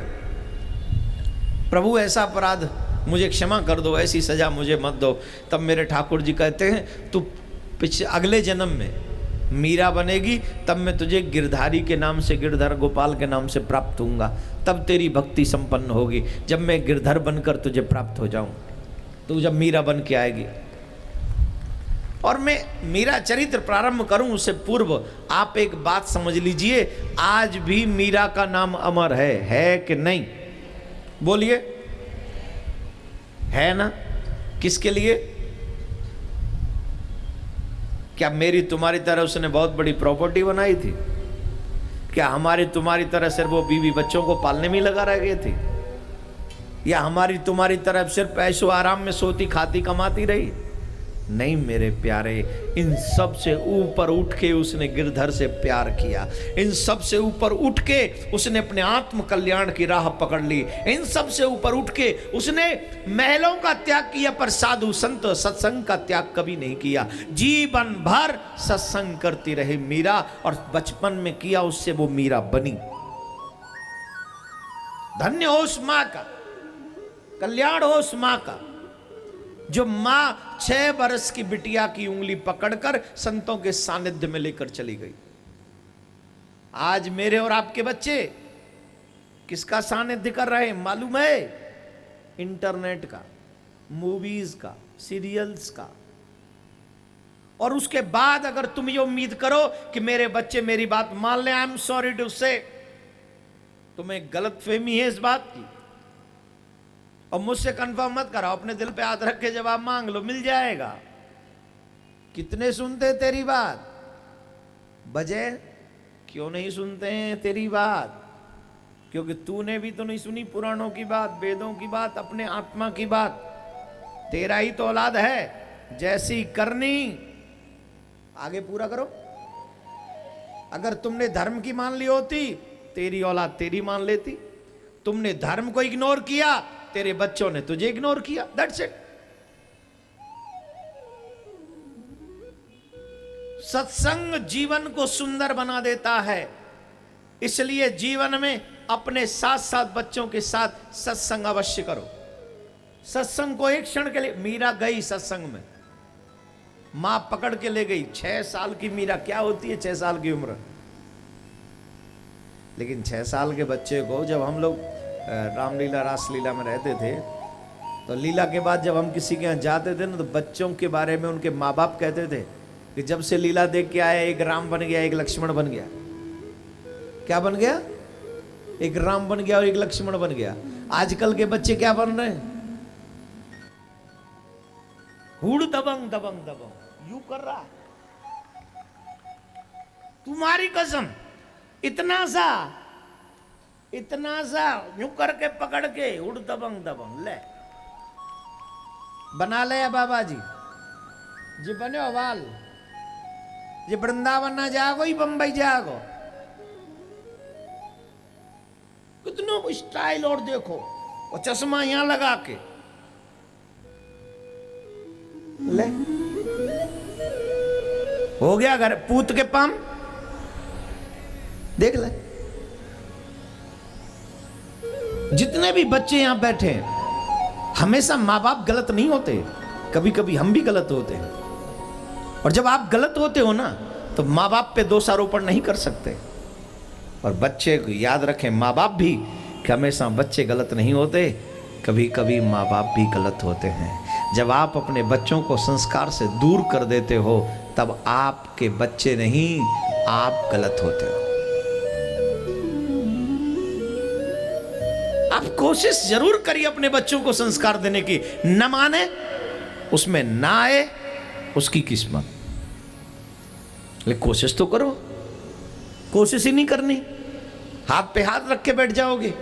प्रभु ऐसा अपराध मुझे क्षमा कर दो, ऐसी सजा मुझे मत दो। तब मेरे ठाकुर जी कहते हैं तू पिछले अगले जन्म में मीरा बनेगी तब मैं तुझे गिरधारी के नाम से, गिरधर गोपाल के नाम से प्राप्त होऊंगा, तब तेरी भक्ति संपन्न होगी। जब मैं गिरधर बनकर तुझे प्राप्त हो जाऊं, तो जब मीरा बन के आएगी। और मैं मीरा चरित्र प्रारंभ करूं उससे पूर्व आप एक बात समझ लीजिए, आज भी मीरा का नाम अमर है कि नहीं? बोलिए, है ना? किसके लिए? क्या मेरी तुम्हारी तरह उसने बहुत बड़ी प्रॉपर्टी बनाई थी? क्या हमारी तुम्हारी तरह सिर्फ वो बीवी बच्चों को पालने में लगा रह गए थे? या हमारी तुम्हारी तरह सिर्फ ऐशो आराम में सोती खाती कमाती रही? नहीं मेरे प्यारे, इन सब से ऊपर उठ के उसने गिरधर से प्यार किया। इन सब से ऊपर उठ के उसने अपने आत्म कल्याण की राह पकड़ ली। इन सब से ऊपर उठ के उसने महलों का त्याग किया, पर साधु संत सत्संग का त्याग कभी नहीं किया। जीवन भर सत्संग करती रही मीरा, और बचपन में किया उससे वो मीरा बनी। धन्य हो उस मां का, कल्याण हो उस मां का, जो मां 6 वर्ष की बिटिया की उंगली पकड़कर संतों के सानिध्य में लेकर चली गई। आज मेरे और आपके बच्चे किसका सानिध्य कर रहे हैं मालूम है? इंटरनेट का, मूवीज का, सीरियल्स का। और उसके बाद अगर तुम ये उम्मीद करो कि मेरे बच्चे मेरी बात मान ले, आई एम सॉरी टू से, तुम्हें गलतफहमी है इस बात की। और मुझसे कंफर्म मत कराओ, अपने दिल पे हाथ रख के जवाब मांग लो, मिल जाएगा। कितने सुनते तेरी बात? बजे क्यों नहीं सुनते हैं तेरी बात? क्योंकि तूने भी तो नहीं सुनी पुराणों की बात, वेदों की बात, अपने आत्मा की बात। तेरा ही तो औलाद है, जैसी करनी आगे पूरा करो। अगर तुमने धर्म की मान ली होती, तेरी औलाद तेरी मान लेती। तुमने धर्म को इग्नोर किया, तेरे बच्चों ने तुझे इग्नोर किया। That's it. सत्संग जीवन को सुंदर बना देता है, इसलिए जीवन में अपने साथ साथ बच्चों के साथ सत्संग अवश्य करो। सत्संग को एक क्षण के लिए, मीरा गई सत्संग में, मां पकड़ के ले गई। 6 साल की मीरा क्या होती है 6 साल की उम्र? लेकिन 6 साल के बच्चे को, जब हम लोग रामलीला रासलीला में रहते थे, तो लीला के बाद जब हम किसी के यहाँ जाते थे ना, तो बच्चों के बारे में उनके माँ बाप कहते थे कि जब से लीला देख के आया, एक राम बन गया, एक लक्ष्मण बन गया। क्या बन गया? एक राम बन गया और एक लक्ष्मण बन गया। आजकल के बच्चे क्या बन रहे हैं? हुड़ दबंग दबंग दबंग यू कर रहा है। तुम्हारी कसम, इतना सा यूं करके पकड़ के उड़ दबंग दबंग ले बना ले। बाबा जी जी बने वाल, जी वृंदावन ना जागो, ही बंबई जागो। कितनों स्टाइल, और देखो और चश्मा यहां लगा के ले। हो गया घर पूत के पाम, देख ले। जितने भी बच्चे यहां बैठे हैं, हमेशा माँ बाप गलत नहीं होते, कभी कभी हम भी गलत होते हैं। और जब आप गलत होते हो ना, तो माँ बाप पे दोषारोपण नहीं कर सकते। और बच्चे को याद रखें, माँ बाप भी, कि हमेशा बच्चे गलत नहीं होते, कभी कभी माँ बाप भी गलत होते हैं। जब आप अपने बच्चों को संस्कार से दूर कर देते हो, तब आपके बच्चे नहीं, आप गलत होते हो। आप कोशिश जरूर करिए अपने बच्चों को संस्कार देने की। न माने, उसमें ना आए, उसकी किस्मत। लेकिन कोशिश तो करो। कोशिश ही नहीं करनी, हाथ पे हाथ रख के बैठ जाओगे,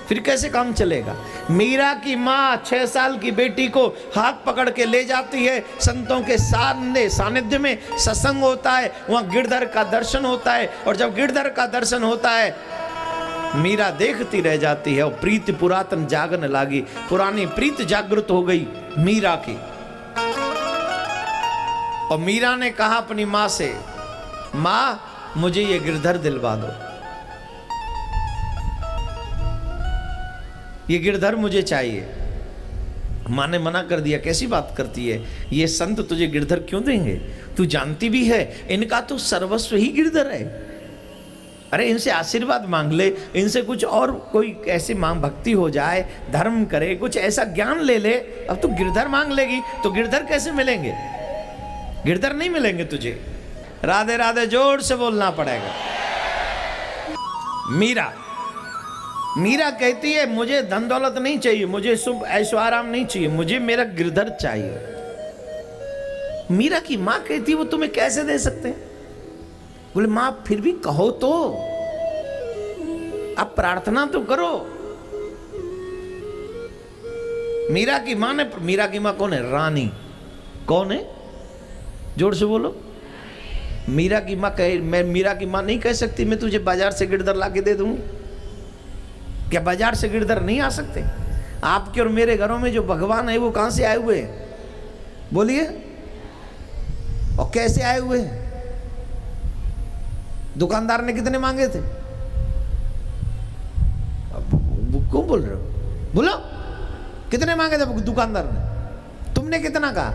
फिर कैसे काम चलेगा? मीरा की माँ 6 साल की बेटी को हाथ पकड़ के ले जाती है संतों के सानिध्य में। सत्संग होता है, वहां गिरधर का दर्शन होता है। और जब गिरधर का दर्शन होता है, मीरा देखती रह जाती है और प्रीति पुरातन जागने लगी। पुरानी प्रीत जागृत हो गई मीरा की। और मीरा ने कहा अपनी मां से, मां मुझे ये गिरधर दिलवा दो, ये गिरधर मुझे चाहिए। मां ने मना कर दिया। कैसी बात करती है, ये संत तुझे गिरधर क्यों देंगे? तू जानती भी है इनका तो सर्वस्व ही गिरधर है। अरे इनसे आशीर्वाद मांग ले, इनसे कुछ और कोई ऐसी मांग भक्ति हो जाए, धर्म करे, कुछ ऐसा ज्ञान ले ले। अब तू गिरधर मांग लेगी तो गिरधर कैसे मिलेंगे? गिरधर नहीं मिलेंगे तुझे। राधे राधे जोर से बोलना पड़ेगा। मीरा कहती है मुझे धन दौलत नहीं चाहिए, मुझे शुभ ऐश्वर्य नहीं चाहिए, मुझे मेरा गिरधर चाहिए। मीरा की मां कहती है वो तुम्हें कैसे दे सकते हैं? बोले मां फिर भी कहो तो, अब प्रार्थना तो करो। मीरा की मां कौन है? रानी। कौन है? जोर से बोलो। मीरा की मां कहे, मैं मीरा की मां नहीं कह सकती मैं तुझे बाजार से गिरधर लाके दे दूंगी? क्या बाजार से गिरधर नहीं आ सकते? आपके और मेरे घरों में जो भगवान है वो कहां से आए हुए हैं? बोलिए। और कैसे आए हुए हैं? दुकानदार ने कितने मांगे थे? क्यों बोल रहे हो? बोलो कितने मांगे थे दुकानदार ने? तुमने कितना कहा?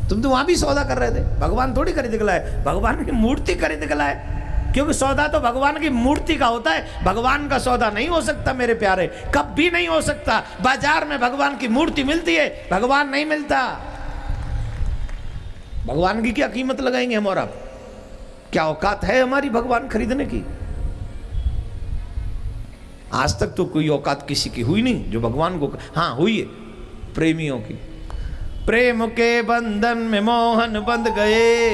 तुम तो वहां भी सौदा कर रहे थे। भगवान थोड़ी खरीद के लाए, भगवान की मूर्ति खरीद के लाए, क्योंकि सौदा तो भगवान की मूर्ति का होता है। भगवान का सौदा नहीं हो सकता मेरे प्यारे, कभी नहीं हो सकता। बाजार में भगवान की मूर्ति मिलती है, भगवान नहीं मिलता। भगवान की क्या कीमत लगाएंगे हम और आप? क्या औकात है हमारी भगवान खरीदने की? आज तक तो कोई औकात किसी की हुई नहीं जो भगवान को, हाँ हुई है प्रेमियों की। प्रेम के बंधन में मोहन बंध गए,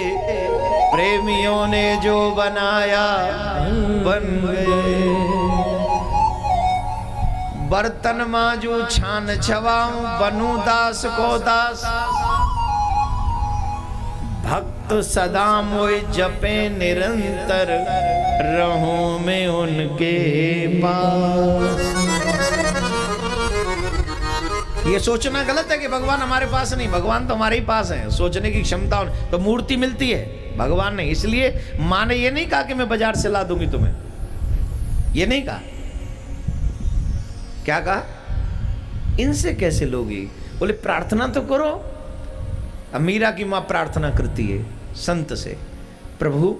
प्रेमियों ने जो बनाया बन गए। बर्तन माजू छान छवाऊं, बनू दास को दास। भक्त सदा मोय जपे निरंतर, रहूं मैं उनके पास। ये सोचना गलत है कि भगवान हमारे पास नहीं, भगवान तो हमारे ही पास है। सोचने की क्षमता तो मूर्ति मिलती है, भगवान ने। इसलिए मां ने ये नहीं कहा कि मैं बाजार से ला दूंगी तुम्हें, ये नहीं कहा। क्या कहा? इनसे कैसे लोगी? बोले प्रार्थना तो करो। अब मीरा की मां प्रार्थना करती है संत से, प्रभु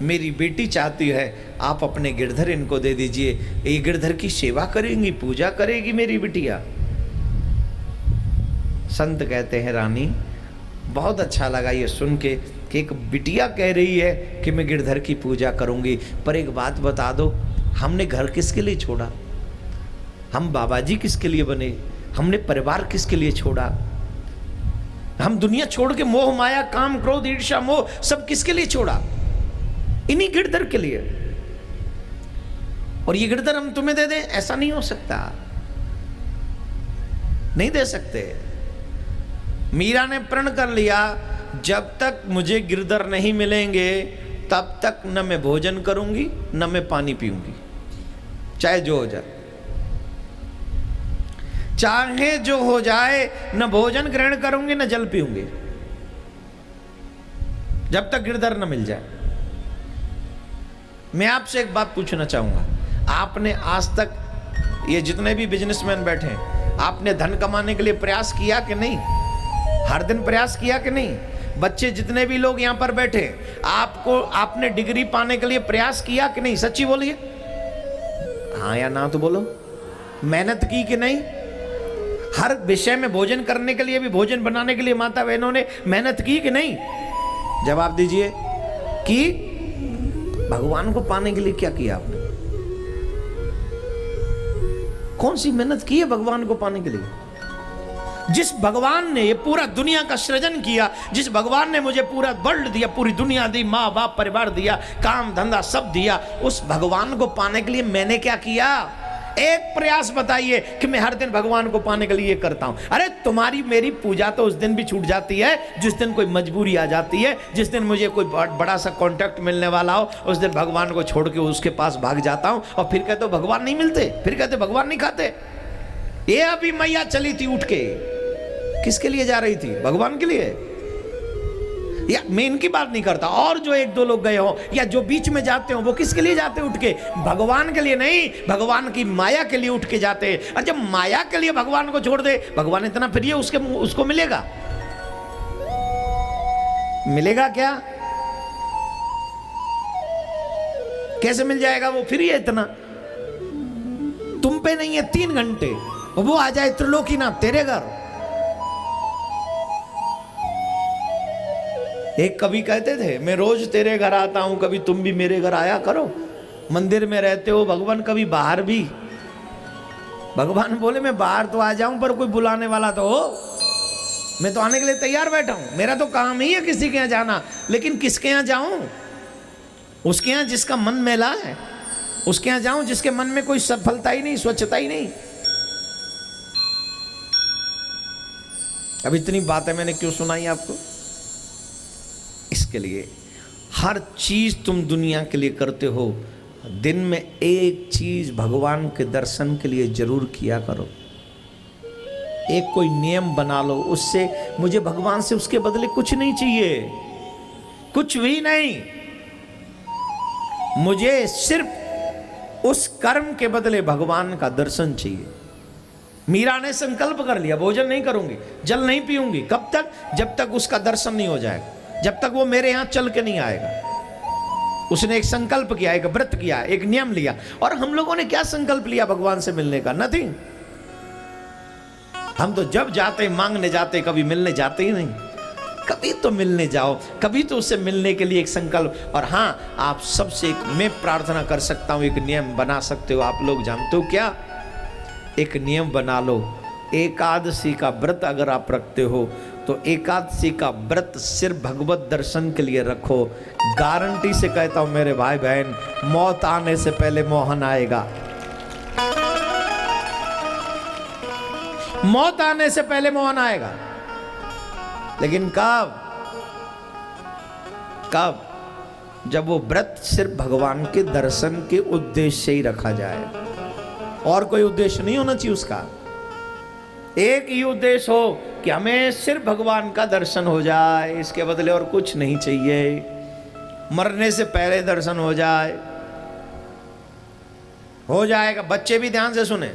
मेरी बेटी चाहती है आप अपने गिरधर इनको दे दीजिए, ये गिरधर की सेवा करेंगी, पूजा करेगी मेरी बिटिया। संत कहते हैं रानी बहुत अच्छा लगा ये सुन के कि एक बिटिया कह रही है कि मैं गिरधर की पूजा करूंगी, पर एक बात बता दो, हमने घर किसके लिए छोड़ा? हम बाबा जी किसके लिए बने? हमने परिवार किसके लिए छोड़ा? हम दुनिया छोड़ के मोह माया काम क्रोध ईर्ष्या मोह सब किसके लिए छोड़ा? इन्हीं गिरधर के लिए। और ये गिरधर हम तुम्हें दे दें, ऐसा नहीं हो सकता, नहीं दे सकते। मीरा ने प्रण कर लिया जब तक मुझे गिरधर नहीं मिलेंगे तब तक न मैं भोजन करूंगी न मैं पानी पीऊंगी, चाहे जो हो जाए। चाहे जो हो जाए, न भोजन ग्रहण करूंगी न जल पीऊंगी जब तक गिरधर न मिल जाए। मैं आपसे एक बात पूछना चाहूंगा, आपने आज तक ये जितने भी बिजनेसमैन बैठे हैं, आपने धन कमाने के लिए प्रयास किया कि नहीं? हर दिन प्रयास किया कि नहीं? बच्चे जितने भी लोग यहां पर बैठे, आपने डिग्री पाने के लिए प्रयास किया कि नहीं? सच्ची बोलिए, हाँ या ना तो बोलो। मेहनत की कि नहीं? हर विषय में भोजन करने के लिए भी, भोजन बनाने के लिए माता बहनों ने मेहनत की कि नहीं? जवाब दीजिए। कि भगवान को पाने के लिए क्या किया आपने? कौन सी मेहनत की है भगवान को पाने के लिए? जिस भगवान ने ये पूरा दुनिया का सृजन किया, जिस भगवान ने मुझे पूरा वर्ल्ड दिया, पूरी दुनिया दी, माँ बाप परिवार दिया, काम धंधा सब दिया, उस भगवान को पाने के लिए मैंने क्या किया? एक प्रयास बताइए कि मैं हर दिन भगवान को पाने के लिए करता हूं। अरे तुम्हारी मेरी पूजा तो उस दिन भी छूट जाती है जिस दिन कोई मजबूरी आ जाती है, जिस दिन मुझे कोई बड़ा सा कॉन्ट्रैक्ट मिलने वाला हो, उस दिन भगवान को छोड़ के उसके पास भाग जाता हूं और फिर कहते हो भगवान नहीं मिलते, फिर कहते भगवान नहीं खाते। ये अभी मैया चली थी उठ के, किसके लिए जा रही थी? भगवान के लिए। या मैं इनकी बात नहीं करता, और जो एक दो लोग गए हो या जो बीच में जाते हो वो किसके लिए जाते उठ के? भगवान के लिए नहीं, भगवान की माया के लिए उठ के जाते। और जब माया के लिए भगवान को छोड़ दे, भगवान इतना प्रिय उसको मिलेगा? मिलेगा क्या? कैसे मिल जाएगा? वो फ्री है इतना, तुम पे नहीं है 3 घंटे, वो आ जाए त्रिलोकीनाथ तेरे घर। एक कवि कहते थे, मैं रोज तेरे घर आता हूं, कभी तुम भी मेरे घर आया करो। मंदिर में रहते हो भगवान, कभी बाहर भी। भगवान बोले मैं बाहर तो आ जाऊं, पर कोई बुलाने वाला तो हो। मैं तो आने के लिए तैयार बैठा हूं, मेरा तो काम ही है किसी के यहां जाना, लेकिन किसके यहां जाऊं? उसके यहां जिसका मन मैला है, उसके यहां जाऊं जिसके मन में कोई सफलता ही नहीं, स्वच्छता ही नहीं। अब इतनी बातें मैंने क्यों सुनाई आपको? इसके लिए हर चीज तुम दुनिया के लिए करते हो, दिन में एक चीज भगवान के दर्शन के लिए जरूर किया करो। एक कोई नियम बना लो, उससे मुझे भगवान से उसके बदले कुछ नहीं चाहिए, कुछ भी नहीं। मुझे सिर्फ उस कर्म के बदले भगवान का दर्शन चाहिए। मीरा ने संकल्प कर लिया, भोजन नहीं करूंगी, जल नहीं पीऊंगी। कब तक? जब तक उसका दर्शन नहीं हो जाएगा, जब तक वो मेरे यहां चल के नहीं आएगा। उसने एक संकल्प किया, एक व्रत किया, एक नियम लिया। और हम लोगों ने क्या संकल्प लिया भगवान से मिलने का? नथिंग। हम तो जब जाते मांगने जाते, कभी मिलने जाते ही नहीं। कभी तो मिलने जाओ, कभी तो उससे मिलने के लिए एक संकल्प। और हाँ, आप सबसे एक मैं प्रार्थना कर सकता हूं, एक नियम बना सकते हो। आप लोग जानते हो क्या? एक नियम बना लो, एकादशी का व्रत अगर आप रखते हो तो एकादशी का व्रत सिर्फ भगवत दर्शन के लिए रखो। गारंटी से कहता हूं मेरे भाई बहन, मौत आने से पहले मोहन आएगा। मौत आने से पहले मोहन आएगा। लेकिन कब? कब? जब वो व्रत सिर्फ भगवान के दर्शन के उद्देश्य से ही रखा जाए, और कोई उद्देश्य नहीं होना चाहिए उसका। एक ही उद्देश्य हो कि हमें सिर्फ भगवान का दर्शन हो जाए, इसके बदले और कुछ नहीं चाहिए। मरने से पहले दर्शन हो जाए, हो जाएगा। बच्चे भी ध्यान से सुने,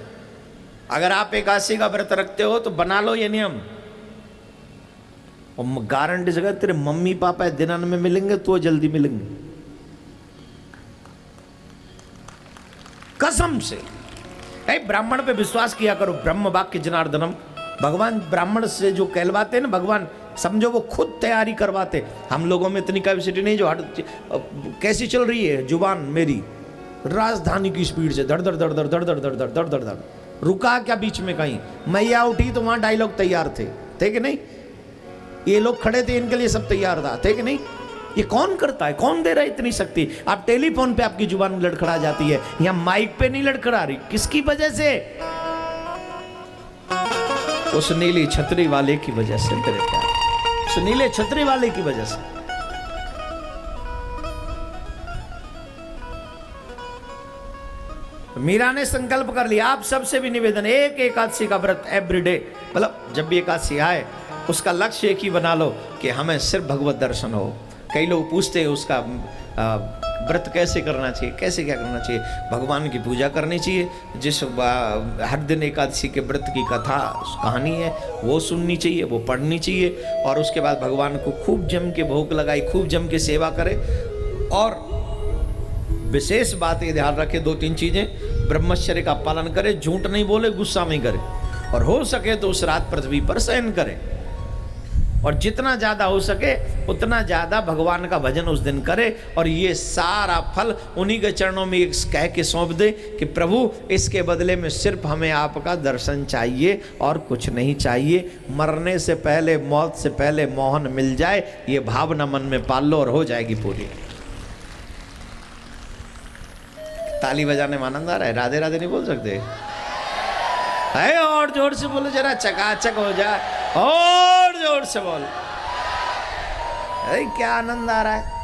अगर आप एकादशी का व्रत रखते हो तो बना लो ये नियम, और गारंटी से तेरे मम्मी पापा दिनन में मिलेंगे तो जल्दी मिलेंगे, कसम से। ब्राह्मण पे विश्वास किया करो, ब्रह्म वाक्य जनार्दनम। भगवान ब्राह्मण से जो कहलवाते हैं ना, भगवान समझो वो खुद तैयारी करवाते। हम लोगों में इतनी कैपेसिटी नहीं जो कैसी चल रही है जुबान मेरी, राजधानी की स्पीड से धड़ धड़ धड़ धड़ धड़ धड़ धड़ धड़ धड़ धड़ धड़। रुका क्या बीच में कहीं? मैया उठी तो वहां डायलॉग तैयार थे कि नहीं? ये लोग खड़े थे, इनके लिए सब तैयार था, थे कि नहीं? ये कौन करता है? कौन दे रहा है इतनी शक्ति? आप टेलीफोन पे आपकी जुबान लड़खड़ा जाती है, यहां माइक पे नहीं लड़खड़ा रही। किसकी वजह से? उस नीली छतरी वाले की वजह से तेरे प्यार, उस नीले छतरी वाले की वजह से। मीरा ने संकल्प कर लिया। आप सबसे भी निवेदन, एक एकादशी का व्रत एवरीडे, मतलब जब भी एकादशी आए उसका लक्ष्य एक ही बना लो कि हमें सिर्फ भगवत दर्शन हो। कई लोग पूछते हैं उसका व्रत कैसे करना चाहिए, कैसे क्या करना चाहिए? भगवान की पूजा करनी चाहिए। जिस हर दिन एकादशी के व्रत की कथा कहानी है वो सुननी चाहिए, वो पढ़नी चाहिए, और उसके बाद भगवान को खूब जम के भोग लगाई, खूब जम के सेवा करे। और विशेष बात ये ध्यान रखे, 2-3 चीजें, ब्रह्मचर्य का पालन करे, झूठ नहीं बोले, गुस्सा नहीं करे, और हो सके तो उस रात पृथ्वी पर शयन करे, और जितना ज्यादा हो सके उतना ज्यादा भगवान का भजन उस दिन करे। और ये सारा फल उन्हीं के चरणों में एक कह के सौंप दे कि प्रभु इसके बदले में सिर्फ हमें आपका दर्शन चाहिए और कुछ नहीं चाहिए। मरने से पहले, मौत से पहले मोहन मिल जाए, ये भावना मन में पाल लो और हो जाएगी पूरी। ताली बजाने में आनंद आ रहा है? राधे राधे नहीं बोल सकते है? और जोर से बोलो जरा, चकाचक हो जाए, और जोर से बोल। अरे क्या आनंद आ रहा है।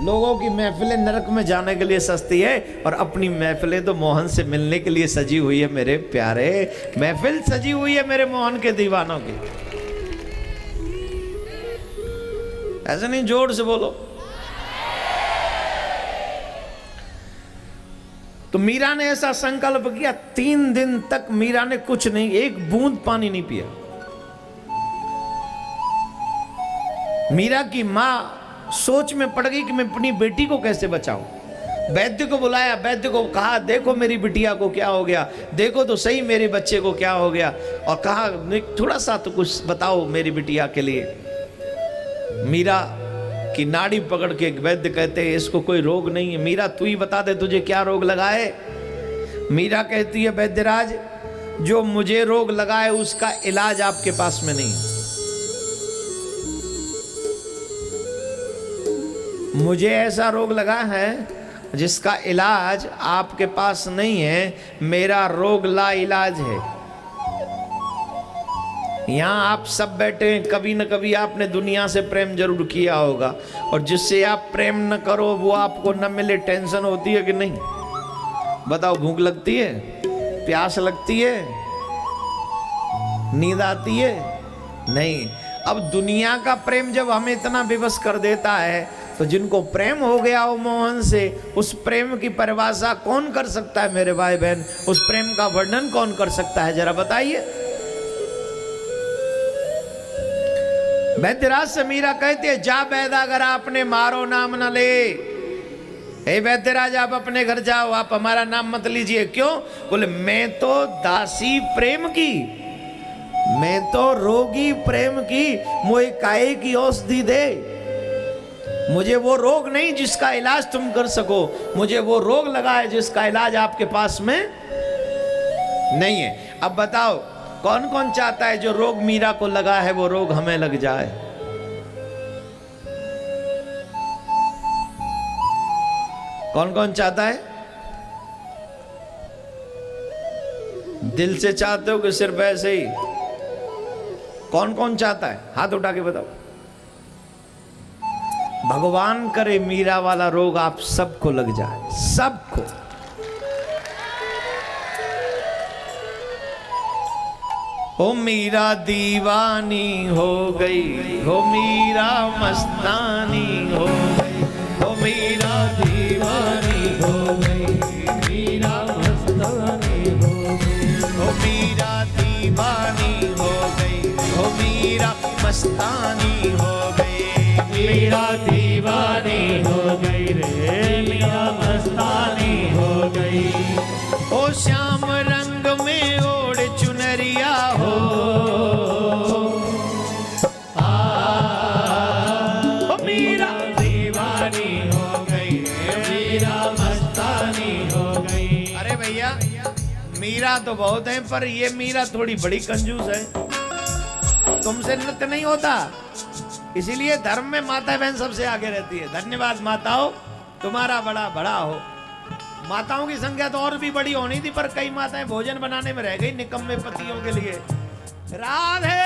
लोगों की महफिलें नरक में जाने के लिए सस्ती है, और अपनी महफिलें तो मोहन से मिलने के लिए सजी हुई है। मेरे प्यारे, महफिल सजी हुई है मेरे मोहन के दीवानों की। ऐसे नहीं, जोर से बोलो। तो मीरा ने ऐसा संकल्प किया, 3 दिन तक मीरा ने कुछ नहीं, एक बूंद पानी नहीं पिया। मीरा की माँ सोच में पड़ गई कि मैं अपनी बेटी को कैसे बचाऊं। वैद्य को बुलाया, वैद्य को कहा देखो मेरी बिटिया को क्या हो गया, देखो तो सही मेरे बच्चे को क्या हो गया, और कहा थोड़ा सा तो कुछ बताओ मेरी बिटिया के लिए। मीरा की नाड़ी पकड़ के वैद्य कहते हैं इसको कोई रोग नहीं है, मीरा तू ही बता दे तुझे क्या रोग लगा है। मीरा कहती है वैद्यराज जो मुझे रोग लगा है उसका इलाज आपके पास में नहीं, मुझे ऐसा रोग लगा है जिसका इलाज आपके पास नहीं है, मेरा रोग ला इलाज है। यहाँ आप सब बैठे हैं, कभी न कभी आपने दुनिया से प्रेम जरूर किया होगा, और जिससे आप प्रेम न करो वो आपको न मिले टेंशन होती है कि नहीं? बताओ, भूख लगती है, प्यास लगती है, नींद आती है? नहीं। अब दुनिया का प्रेम जब हमें इतना विवश कर देता है, तो जिनको प्रेम हो गया हो मोहन से, उस प्रेम की परिभाषा कौन कर सकता है मेरे भाई बहन? उस प्रेम का वर्णन कौन कर सकता है, जरा बताइए। वैद्यराज से मीरा कहती है जा वैदा अगर आपने मारो नाम न ले। हे वैद्यराज आप अपने घर जाओ, आप हमारा नाम मत लीजिए। क्यों? बोले मैं तो दासी प्रेम की, मैं तो रोगी प्रेम की, मोए काहे की औषधि दे। मुझे वो रोग नहीं जिसका इलाज तुम कर सको, मुझे वो रोग लगा है जिसका इलाज आपके पास में नहीं है। अब बताओ कौन कौन चाहता है जो रोग मीरा को लगा है वो रोग हमें लग जाए? कौन कौन चाहता है? दिल से चाहते हो कि सिर्फ ऐसे ही? कौन कौन चाहता है? हाथ उठा के बताओ। भगवान करे मीरा वाला रोग आप सबको लग जाए, सबको। हो मीरा दीवानी हो गई, हो मीरा मस्तानी हो गई, हो मीरा दीवानी हो गई, मीरा मस्तानी हो गई, हो मीरा दीवानी हो गई, हो मीरा मस्तानी हो गई, मीरा दीवानी हो गई रे, मीरा मस्तानी हो गई। ओ श्याम रंग में ओढ़ चुनरिया हो, मीरा दीवानी हो गई रे, मीरा मस्तानी हो गई। अरे भैया मीरा तो बहुत है, पर ये मीरा थोड़ी बड़ी कंजूस है। तुमसे नृत्य नहीं होता, इसीलिए धर्म में माता बहन सबसे आगे रहती है। धन्यवाद माताओं, तुम्हारा बड़ा बड़ा हो। माताओं की संख्या तो और भी बड़ी होनी थी, पर कई माताएं भोजन बनाने में रह गई निकम्मे पतियों के लिए। राधे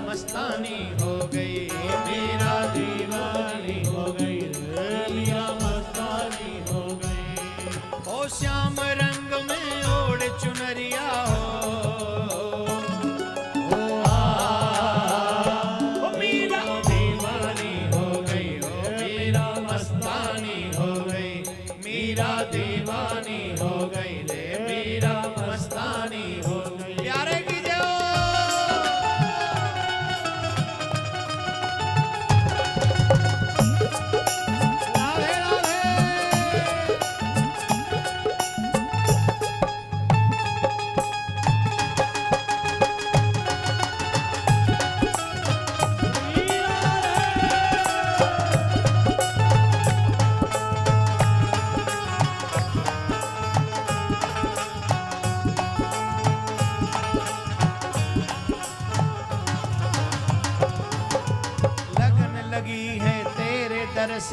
मस्तानी हो गई, मीरा दीवानी हो गई, मीरा मस्तानी हो गई। ओ श्याम रंग में ओढ़ चुनरिया हो, ओ मीरा दीवानी हो गई, ओ मीरा मस्तानी हो गई, मीरा दीवानी हो गई रे, मीरा मस्तानी हो गई। प्यारे की जय हो।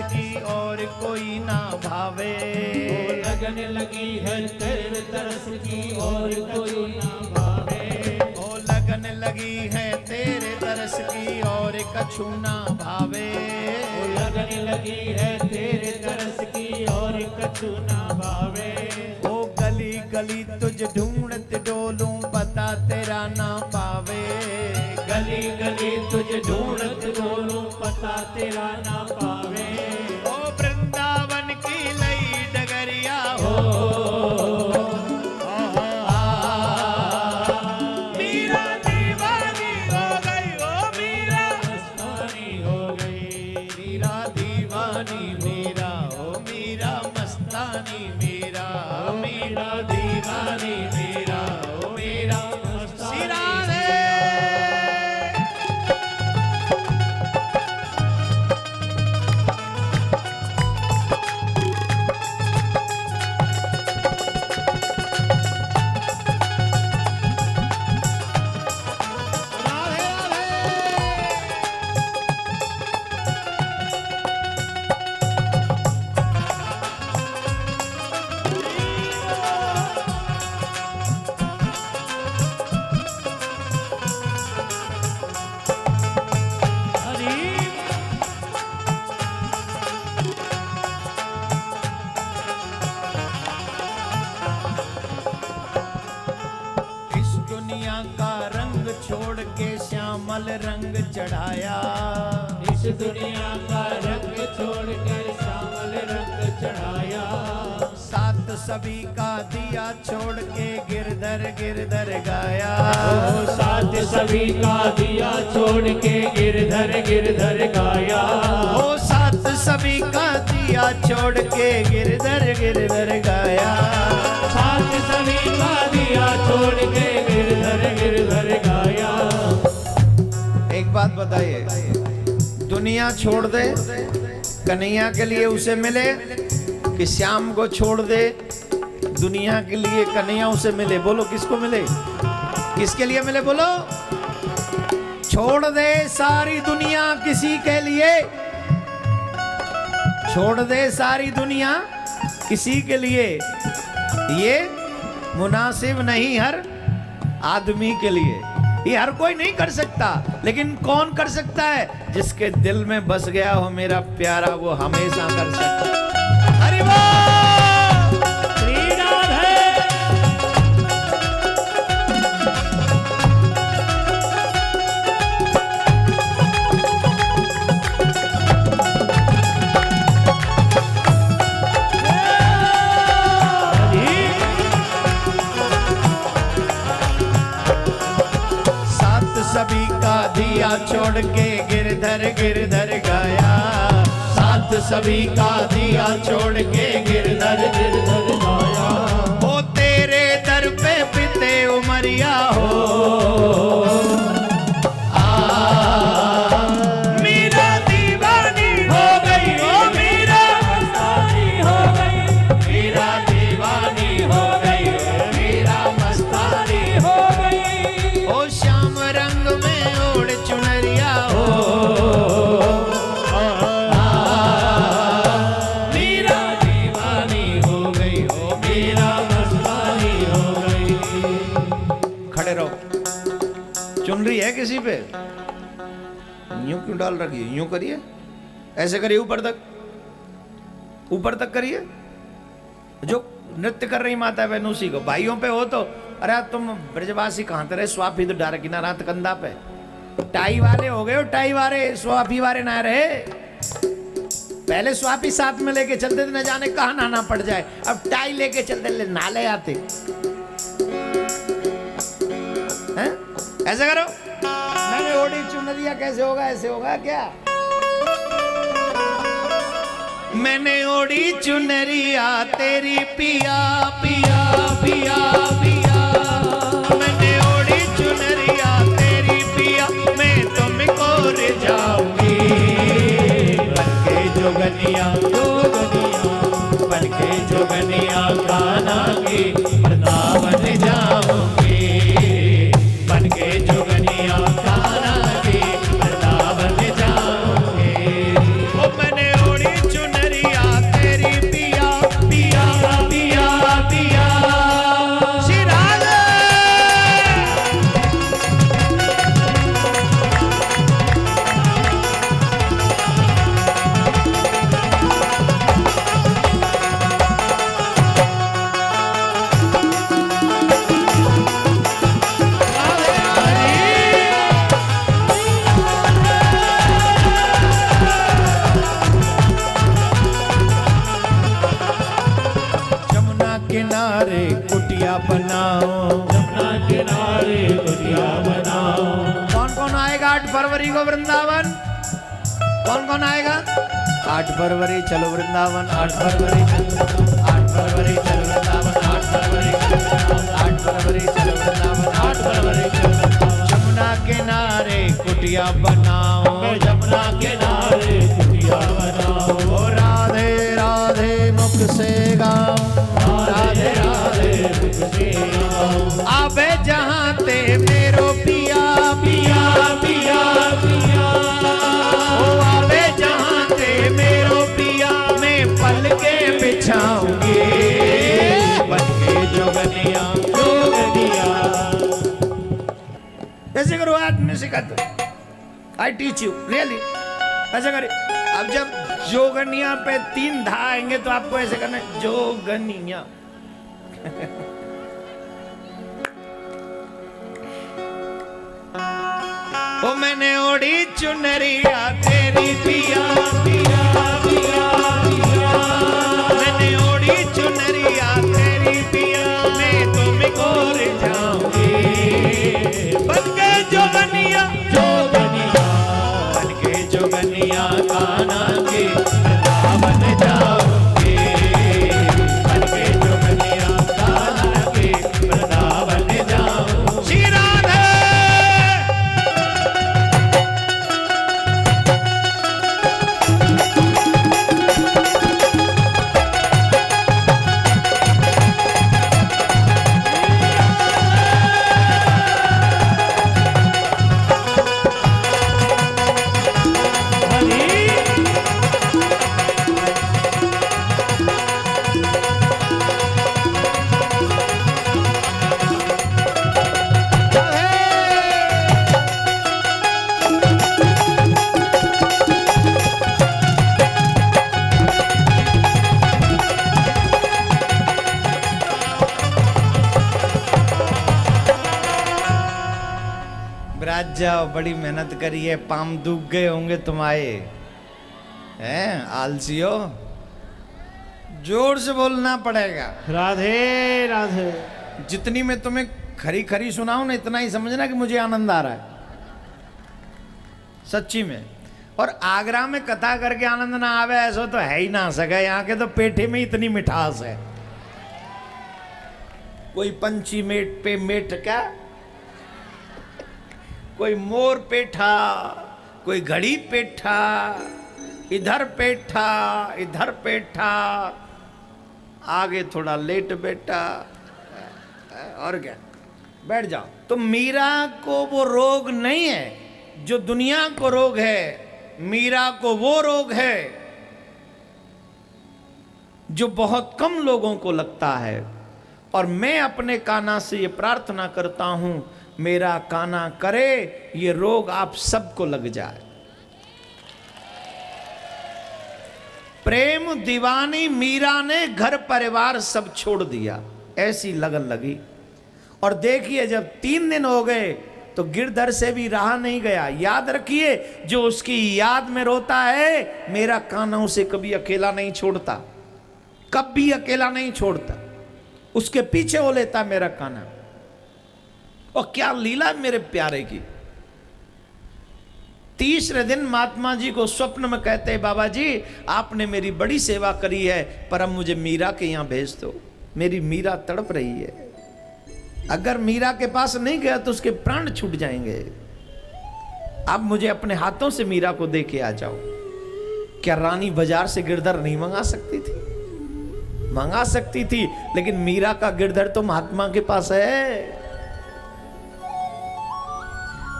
की और कोई ना भावे। लगन लगी है तेरे तरस की और कोई ना भावे। ओ लगन लगी है तेरे तरस की और कछु ना भावे। लगन लगी है तेरे तरस की और कछु ना भावे। ओ गली गली तुझ ढूंढत डोलूं पता तेरा ना पावे। गली गली तुझ ढूंढत बोलूं पता तेरा ना पावे। ओ वृंदावन की लई डगरिया हो मीरा दीवानी हो गई। ओ मीरा मस्तानी हो गई। मीरा दीवानी मीरा ओ मीरा मस्तानी मीरा ओ मीरा दीवानी मीरा ओ मीरा मस्तानी इस दुनिया का रंग छोड़ के श्यामल रंग चढ़ाया। इस दुनिया का रंग छोड़ के श्यामल रंग चढ़ाया। सात सभी का दिया छोड़ के गिरधर गिरधर गाया। ओ साथ सभी का दिया छोड़ के गिरधर गिरधर गाया। ओ सात सभी का दिया छोड़ के गिरधर गिरधर गाया। साथ सभी का दिया छोड़ के गिरधर गिरधर गाया। एक बात बताइए, दुनिया छोड़ दे कन्हैया के लिए उसे मिले कि श्याम को छोड़ दे दुनिया के लिए कन्हैया उसे मिले? बोलो किसको मिले, किसके लिए मिले? बोलो। छोड़ दे सारी दुनिया किसी के लिए, छोड़ दे सारी दुनिया किसी के लिए, ये मुनासिब नहीं हर आदमी के लिए। ये हर कोई नहीं कर सकता, लेकिन कौन कर सकता है? जिसके दिल में बस गया हो मेरा प्यारा, वो हमेशा कर सकता है। हरि बोल श्री राधे। सात सभी का दिया छोड़ के गिरधर गिरधर गाया। सात सभी का दिया छोड़ के गिरधर गिरधर गाया। ओ तेरे दर पे पिते उमरिया हो मीरा दीवानी हो गई। ओ मीरा मस्तानी हो गई। मीरा दीवानी हो गई। मीरा मस्तानी हो गई। ओ श्याम रंग में ओढ़ चुनरिया हो मीरा दीवानी हो गई। ओ मीरा मस्तानी हो गई। खड़े रहो। चुनरी है किसी पे? यूं क्यों डाल रखी है? यूं करिए, ऐसे करिए, ऊपर तक करिए। जो नृत्य कर रही माता बहनों सी को, भाइयों पे हो तो अरे तुम ब्रजवासी कहाँ ते रहे? स्वाफी तो डार किना रात कंधा पे टाई वाले हो गए हो। टाई वाले स्वाफी वाले ना रहे। पहले स्वाफी साथ में लेके चलते थे, न जाने कहाँ नहाना पड़ जाए। अब टाई लेके चलते नाले आते हैं। ऐसा करो, मैंने ओढ़ी चुनरिया कैसे होगा? ऐसे होगा क्या? मैंने ओढ़ी चुनरिया तेरी पिया पिया पिया पिया। मैंने ओढ़ी चुनरिया तेरी पिया, मैं तुमको रिझाऊंगी। बनके जोगनिया बनके जोगनिया कान्हा की वृंदावन जाऊंगी। बनके जोगनिया कान्हा की वृंदावन जाऊंगी। ओ मैंने ओढ़ी किनारे कुटिया बनाओ, जमुना किनारे कुटिया बनाओ। कौन कौन आएगा 8 फरवरी को वृंदावन? कौन कौन आएगा? 8 फरवरी चलो वृंदावन, 8 फरवरी चलो, 8 फरवरी चलो वृंदावन, 8 फरवरी चलो वृंदावन, 8 फरवरी चलो वृंदावन, 8 फरवरी चलो वृंदावन। जमुना किनारे कुटिया बनाओ, जमुना किनारे कुटिया बनाओ। ओ राधे राधे मुख से गाओ, राधे राधे मुख से गाओ। आवे जहाँ ते मेरो पिया पिया पिया पिया ओ आवे जहाँ ते मेरो पिया, मैं पल के बिछाऊंगी बन के जोगनिया जोगनिया। ऐसे करो आदमी सिखा दो, आई टीच यू रियली, ऐसे करिए। अब जब जोगनिया पे 3 धा आएंगे तो आपको ऐसे करना है, जोगनिया। ओ मैंने ओढ़ी चुनरिया तेरी पिया पिया पिया पिया, मैंने ओढ़ी चुनरिया तेरी पिया, मैं तुमको रिझाऊंगी बन के जोगनिया जोगनिया। बन के जोगनिया कान्हा के वृंदावन जाऊंगी, बन के जोगनिया कान्हा के वृंदावन जाऊंगी। श्री राधे ब्राज जाओ, बड़ी मेहनत करी है, पाम दुख गए होंगे तुम्हारे, हैं आलसियो, जोर से बोलना पड़ेगा। राधे राधे। जितनी मैं तुम्हें खरी खरी सुनाऊं ना, इतना ही समझना कि मुझे आनंद आ रहा है सच्ची में। और आगरा में कथा करके आनंद ना आवे ऐसा तो है ही ना सके। यहाँ के तो पेठे में इतनी मिठास है, कोई पंछी मेट पे मेट क्या, कोई मोर पेठा, कोई घड़ी पेठा, इधर पेठा इधर पेठा, आगे थोड़ा लेट बेटा, और क्या, बैठ जाओ। तो मीरा को वो रोग नहीं है जो दुनिया को रोग है, मीरा को वो रोग है जो बहुत कम लोगों को लगता है। और मैं अपने कान्हा से ये प्रार्थना करता हूं, मेरा कान्हा करे ये रोग आप सबको लग जाए। प्रेम दीवानी मीरा ने घर परिवार सब छोड़ दिया, ऐसी लगन लगी। और देखिए जब 3 दिन हो गए तो गिरधर से भी रहा नहीं गया। याद रखिए, जो उसकी याद में रोता है, मेरा कान्हा उसे कभी अकेला नहीं छोड़ता, कभी अकेला नहीं छोड़ता, उसके पीछे वो लेता मेरा कान्हा। और क्या लीला मेरे प्यारे की। तीसरे दिन महात्मा जी को स्वप्न में कहते हैं, बाबा जी आपने मेरी बड़ी सेवा करी है, पर अब मुझे मीरा के यहां भेज दो, मेरी मीरा तड़प रही है। अगर मीरा के पास नहीं गया तो उसके प्राण छूट जाएंगे। अब मुझे अपने हाथों से मीरा को दे के आ जाओ। क्या रानी बाजार से गिरधर नहीं मंगा सकती थी? मंगा सकती थी, लेकिन मीरा का गिरधर तो महात्मा के पास है।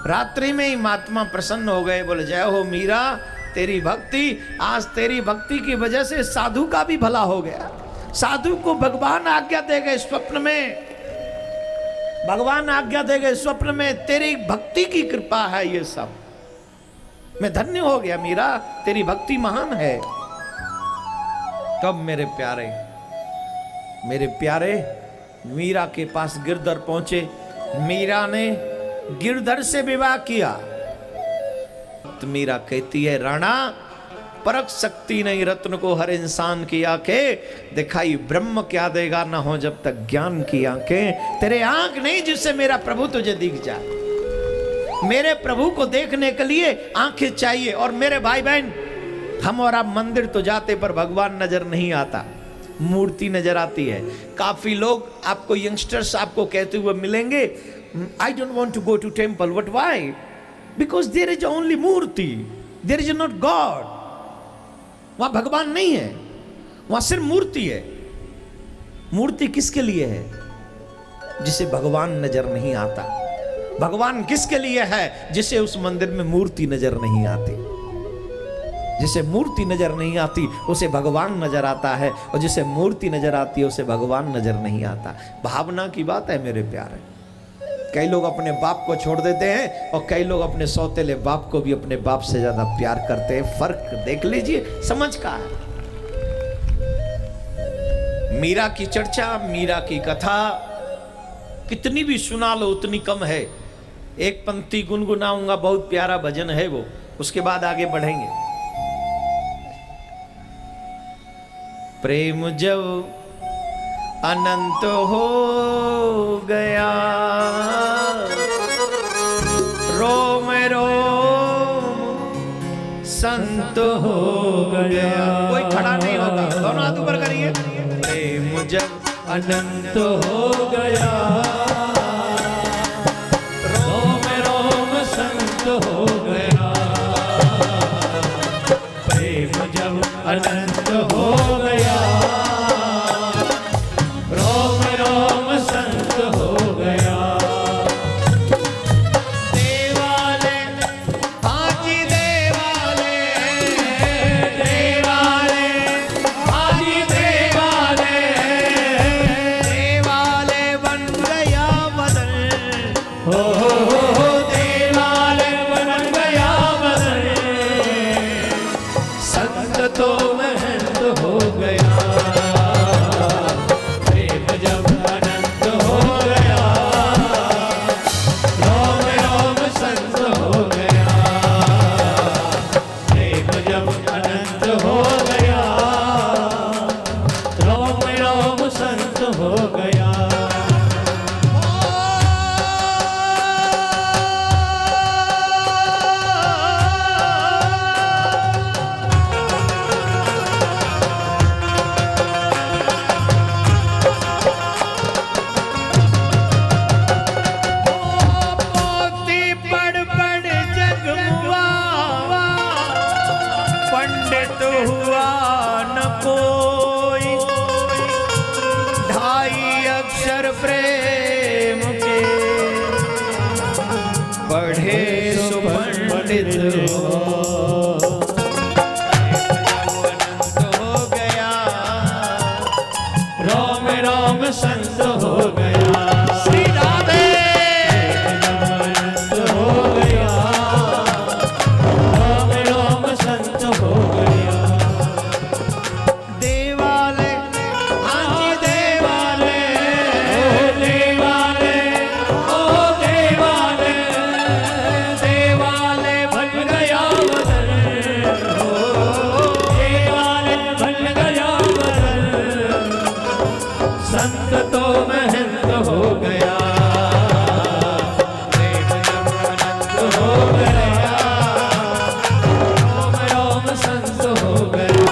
रात्रि में ही महात्मा प्रसन्न हो गए, बोले जय हो मीरा, तेरी भक्ति, आज तेरी भक्ति की वजह से साधु का भी भला हो गया। साधु को भगवान आज्ञा दे गए स्वप्न में, भगवान आज्ञा दे गए स्वप्न में, तेरी भक्ति की कृपा है ये सब, मैं धन्य हो गया मीरा, तेरी भक्ति महान है। कब मेरे प्यारे मीरा के पास गिरधर पहुंचे। मीरा ने गिरधर से विवाह किया। तो मीरा कहती है, राणा परख सकती नहीं रत्न को हर इंसान की आंखें, दिखाई ब्रह्म क्या देगा ना हो जब तक ज्ञान की आंखें। तेरे आंख नहीं जिससे मेरा प्रभु तुझे दिख जाए, मेरे प्रभु को देखने के लिए आंखें चाहिए। और मेरे भाई बहन, हम और आप मंदिर तो जाते पर भगवान नजर नहीं आता, मूर्ति नजर आती है। काफी लोग आपको, यंगस्टर्स आपको कहते हुए मिलेंगे, I don't want to go to temple. But why? Because there is only murti, there is not God. वहां भगवान नहीं है, वहां सिर्फ मूर्ति है। मूर्ति किसके लिए है? जिसे भगवान नजर नहीं आता। भगवान किसके लिए है? जिसे उस मंदिर में मूर्ति नजर नहीं आती। जिसे मूर्ति नजर नहीं आती उसे भगवान नजर आता है, और जिसे मूर्ति नजर आती है उसे भगवान नजर नहीं आता। भावना की बात है मेरे प्यारे। कई लोग अपने बाप को छोड़ देते हैं और कई लोग अपने सौतेले बाप को भी अपने बाप से ज्यादा प्यार करते हैं। फर्क देख लीजिए, समझ का है। मीरा की चर्चा, मीरा की कथा कितनी भी सुना लो उतनी कम है। एक पंक्ति गुनगुनाऊंगा, बहुत प्यारा भजन है वो, उसके बाद आगे बढ़ेंगे। प्रेम जब अनंत हो गया, रोम रोम संत हो गया। कोई खड़ा नहीं होगा, दोनों हाथ ऊपर करिए। प्रेम जब अनंत हो गया, रोम रोम संत हो गया। प्रेम जब अनंत हो गया, रोम रोम संत हो गया। देवाले हाजी देवाले, देवाले हाजी देवाले, देवाले बन गया बदन। हो देवाले बन गया बदन। संत तो महंत हो गया। प्रेम जब अनंत हो गया, रोम रोम संत हो गया। प्रेम जब अनंत हो गया, रोम रोम संत हो गया। पोती पढ़ पढ़ जगमुआ, पंडित हुआ न कोई। ढाई अक्षर प्रेम के पढ़े सुपंडित हो गया। रोम रोम संत हो गया। श्री राधे अनंत हो गया, रोम रोम संत हो गया। देवाले हाजी देवाले, देवाले ओ देवाले, देवाले बन गया बदन। देवाले बन गया बदन। संत तो महंत हो गया। प्रेम जब अनंत हो गया, रोम रोम संत हो गया।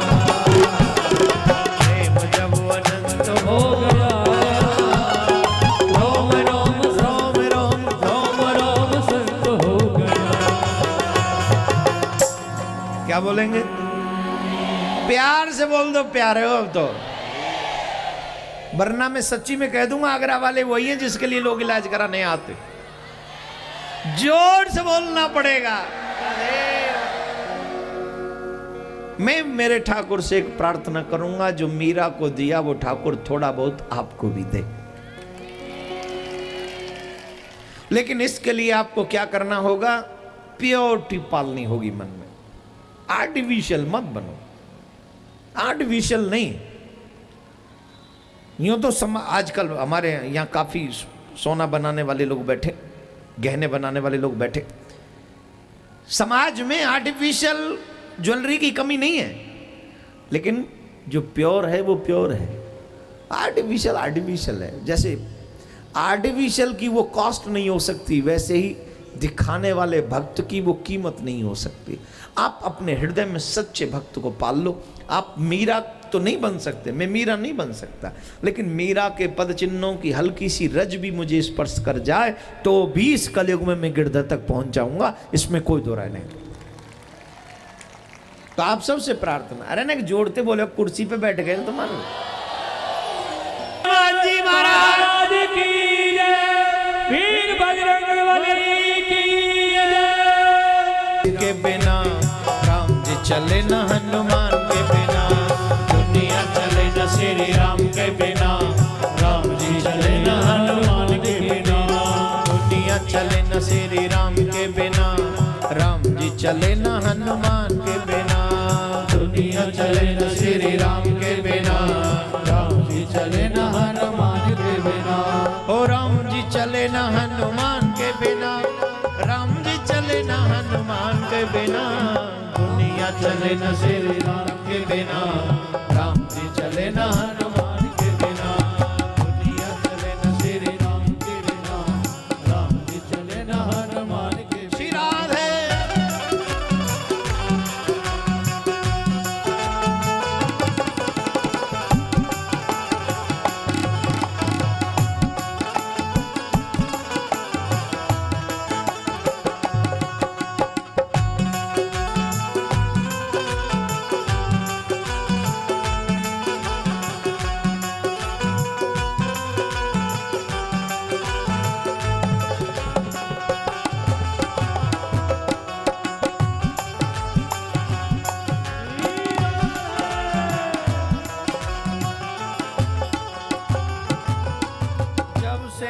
प्रेम जब अनंत हो गया, रोम रोम रोम रोम रोम रोम संत हो गया। क्या बोलेंगे? प्यार से बोल दो, प्यारे हो अब तो। वरना मैं सच्ची में कह दूंगा आगरा वाले वही हैं जिसके लिए लोग इलाज कराने आते। जोर से बोलना पड़ेगा। मैं मेरे ठाकुर से एक प्रार्थना करूंगा, जो मीरा को दिया वो ठाकुर थोड़ा बहुत आपको भी दे। लेकिन इसके लिए आपको क्या करना होगा? प्योरिटी पालनी होगी मन में। आर्टिफिशियल मत बनो, आर्टिफिशियल नहीं। यूं तो आजकल हमारे यहाँ काफी सोना बनाने वाले लोग बैठे, गहने बनाने वाले लोग बैठे। समाज में आर्टिफिशियल ज्वेलरी की कमी नहीं है, लेकिन जो प्योर है वो प्योर है, आर्टिफिशियल आर्टिफिशियल है। जैसे आर्टिफिशियल की वो कॉस्ट नहीं हो सकती, वैसे ही दिखाने वाले भक्त की वो कीमत नहीं हो सकती। आप अपने हृदय में सच्चे भक्त को पाल लो। आप मीरा तो नहीं बन सकते, मैं मीरा नहीं बन सकता, लेकिन मीरा के पद चिन्हों की हल्की सी रज भी मुझे स्पर्श कर जाए तो भी इस कलयुग में मैं गिरधर तक पहुंच जाऊंगा, इसमें कोई दो राय नहीं। तो आप सबसे प्रार्थना, अरे ना जोड़ते बोले कुर्सी पे बैठ गए तो मान लो। महाराज की जय, वीर बजरंगबली की जय। के बिना राम जी चले न हनुमान के बिना, दुनिया चले न श्री राम के बिना, राम जी चले न हनुमान के बिना। दुनिया चले न श्री राम के बिना, राम जी चले न हनुमान के बिना। दुनिया चले न श्री राम के बिना, राम जी चले न हनुमान के बिना। ओ राम जी चले न हनुमान के बिना, राम जी चले न हनुमान के बिना। दुनिया चले न श्री राम के बिना, राम जी चले न हनुमान के बिना। दुनिया चले न श्री राम के बिना, राम जी चले न हनुमान के बिना। श्री राधे।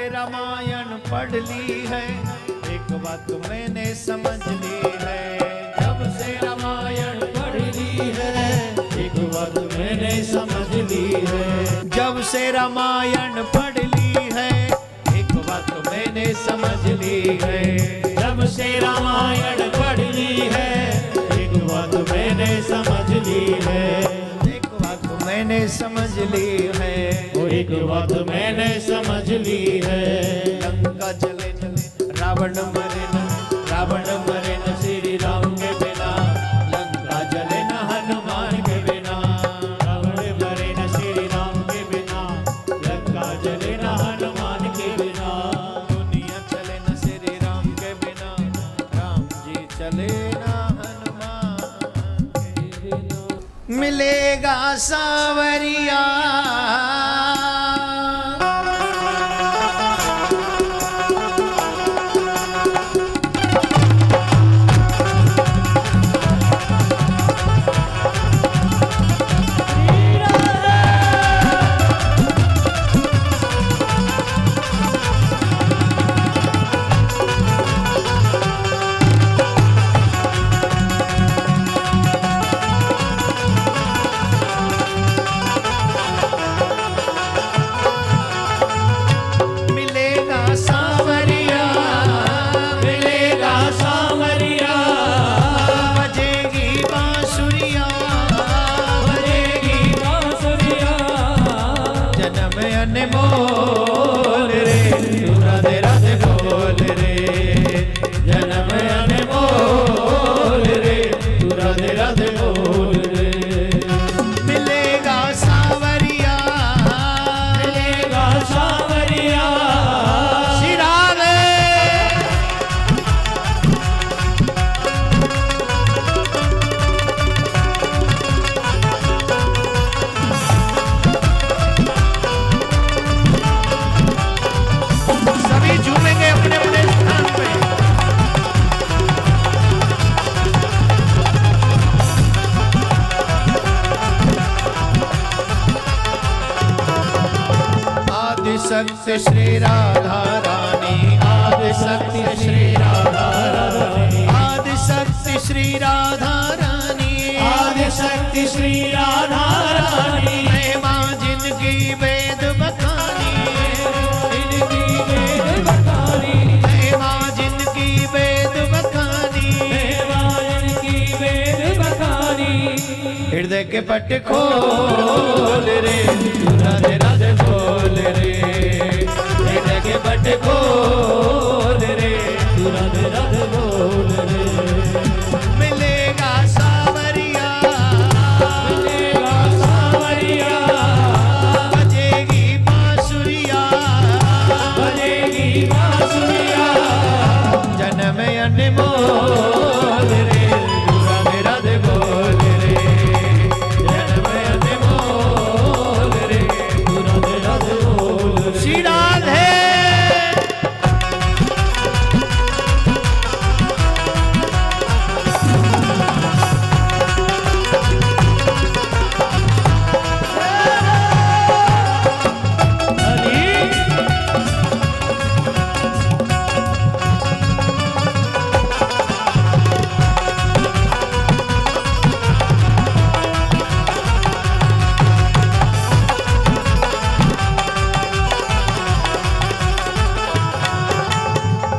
रामायण पढ़ ली है, एक बात मैंने समझ ली है। जब से रामायण पढ़ ली है, एक बात मैंने समझ ली है। जब से रामायण पढ़ ली है, एक बात मैंने समझ ली है। जब से रामायण पढ़ ली है, एक बात मैंने समझ ली है। एक बात मैंने समझ ली है, एक बात मैंने समझ ली है। लंका चले चले रावण मरे न, रावण मरे न श्री राम के बिना, लंका चले न हनुमान के बिना। रावण मरे न श्री राम के बिना, लंका चले न हनुमान के बिना। दुनिया चले न श्री राम के बिना, राम जी चले न हनुमान के बिना। मिलेगा सावरिया अनमोल रे, तू राधे राधे बोल रे। जन्म अनमोल रे, तू राधे राधे बोल रे। मिलेगा सावरिया, मिलेगा सावरिया। श्री राधे। सभी झूमेंगे अपने अपने स्थान पे। आदि शक्ति श्री राधा रानी, आदि शक्ति श्री राधा रानी, आदि शक्ति श्री राधा रानी, आदि शक्ति श्री राधा रानी। महिमा जिनकी वेद बखानी, इनकी वेद बखानी, महिमा जिनकी वेद बखानी, महिमा इनकी वेद बखानी। के पट खोल रे, तू राधे राधे बोल रे, हृदय के पट खोल रे, तू राधे राधे बोल रे। मिलेगा सावरिया, मिलेगा सावरिया, बजेगी बांसुरिया, बजेगी बांसुरिया, जन्म अनमोल रे, तू राधे राधे बोल रे, जन्म अनमोल रे, तू राधे राधे बोल रे। श्री राधे।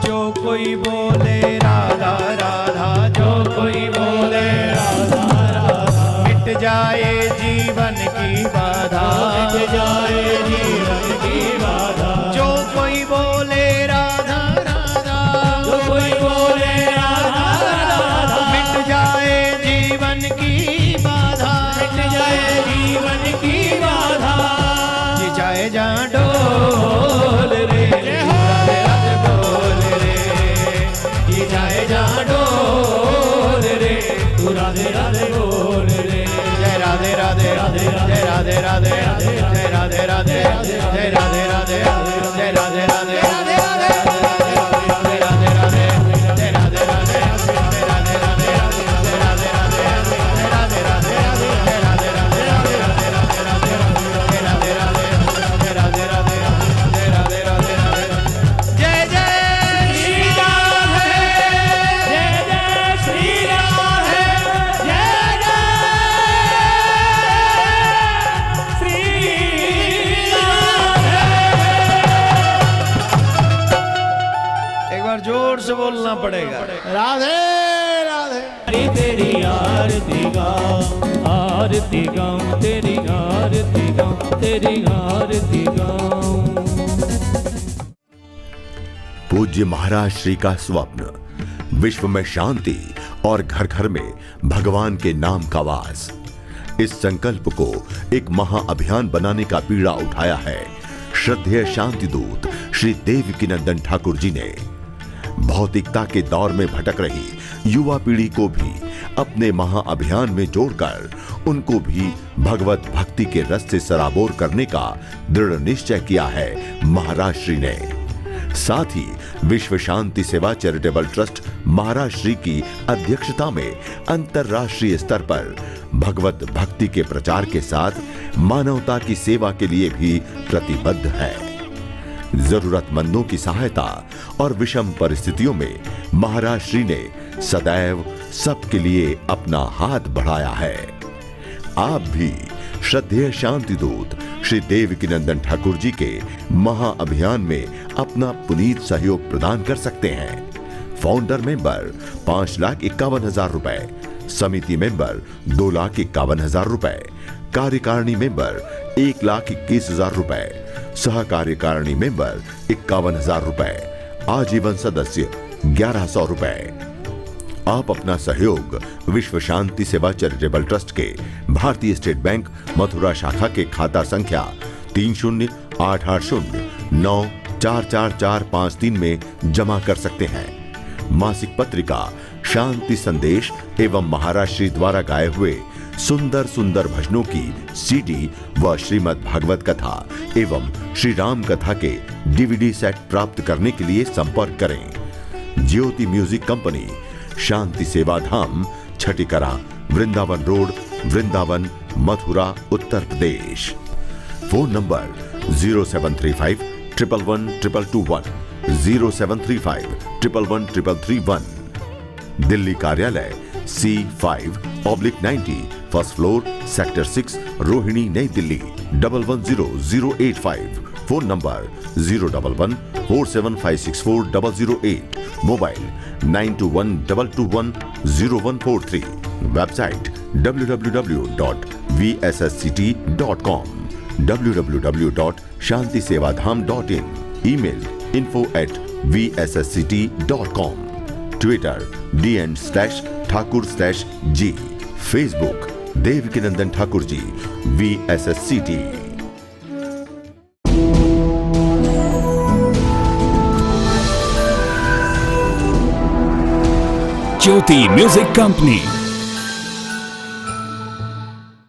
जो कोई बोले राधा राधा, जो कोई बोले राधा राधा, मिट जाए जीवन की बाधा, मिट जाए जीवन की बाधा। जो कोई बोले राधा राधा, जो कोई बोले राधा राधा, मिट जाए जीवन की बाधा, मिट जाए जीवन की बाधा। जी जाए जहाँ डोल रे, राधे राधे बोल रे, जी जाए जहाँ डोल रे, तू राधे राधे बोल रे। जय राधे राधे राधे जय राधे राधे जय राधे राधे जय राधे राधे जय राधे राधे राधे राधे जय राधे राधे जय राधे राधे जय राधे राधे जय राधे राधे जय राधे राधे जय राधे राधे जय राधे राधे जय राधे राधे जय राधे राधे जय जय श्री राधे, जय जय श्री राधे, जय जय श्री राधे। एक बार जोर से बोलना पड़ेगा। राधे राधे। हरी तेरी आरती गाऊं, आरती गाऊं, तेरी आरती गाऊं, तेरी आरती गाऊं। पूज्य महाराज श्री का स्वप्न विश्व में शांति और घर घर में भगवान के नाम का वास, इस संकल्प को एक महाअभियान बनाने का बीड़ा उठाया है श्रद्धेय शांति दूत श्री देवकीनंदन ठाकुर जी ने। भौतिकता के दौर में भटक रही युवा पीढ़ी को भी अपने महाअभियान में जोड़कर उनको भी भगवत भक्ति के रस से सराबोर करने का दृढ़ निश्चय किया है महाराज श्री ने। साथ ही विश्व शांति सेवा चैरिटेबल ट्रस्ट महाराज श्री की अध्यक्षता में अंतर्राष्ट्रीय स्तर पर भगवत भक्ति के प्रचार के साथ मानवता की सेवा के लिए भी प्रतिबद्ध है। जरूरतमंदों की सहायता और विषम परिस्थितियों में महाराज श्री ने सदैव सबके लिए अपना हाथ बढ़ाया है। आप भी श्रद्धेय शांति दूत श्री देवकीनंदन ठाकुर जी के महाअभियान में अपना पुनीत सहयोग प्रदान कर सकते हैं। फाउंडर मेंबर 5,51,000 रुपए, समिति मेंबर 2,51,000 रुपए, कार्यकारिणी मेंबर 1,21,000 रुपए, सह कार्यकारिणी मेंबर 51,000 रुपए, आजीवन सदस्य 1,100 रुपए। आप अपना सहयोग विश्व शांति सेवा चैरिटेबल ट्रस्ट के भारतीय स्टेट बैंक मथुरा शाखा के खाता संख्या 308809444453 में जमा कर सकते हैं। मासिक पत्रिका शांति संदेश एवं महाराज श्री द्वारा गाए हुए सुंदर सुंदर भजनों की सीडी व श्रीमद् भागवत कथा एवं श्री राम कथा के डीवीडी सेट प्राप्त करने के लिए संपर्क करें। ज्योति music company, Shanti Seva Dham, Chhatikara, Vrindavan road, Vrindavan, Mathura, Uttar Pradesh. Phone number 0735 111 221, 0735 111 331। Delhi कार्यालय C5/90, first floor, sector 6, Rohini, Nai Delhi 110085। Phone number 01147564008। Mobile 9212210143। Website www.vishwshanti vsscity.com, www.shantisewadham.in, email info@vsscity.com, Twitter dn/Thakur/G, Facebook Devkinandan Thakur ji, VSSCT। Jyoti music company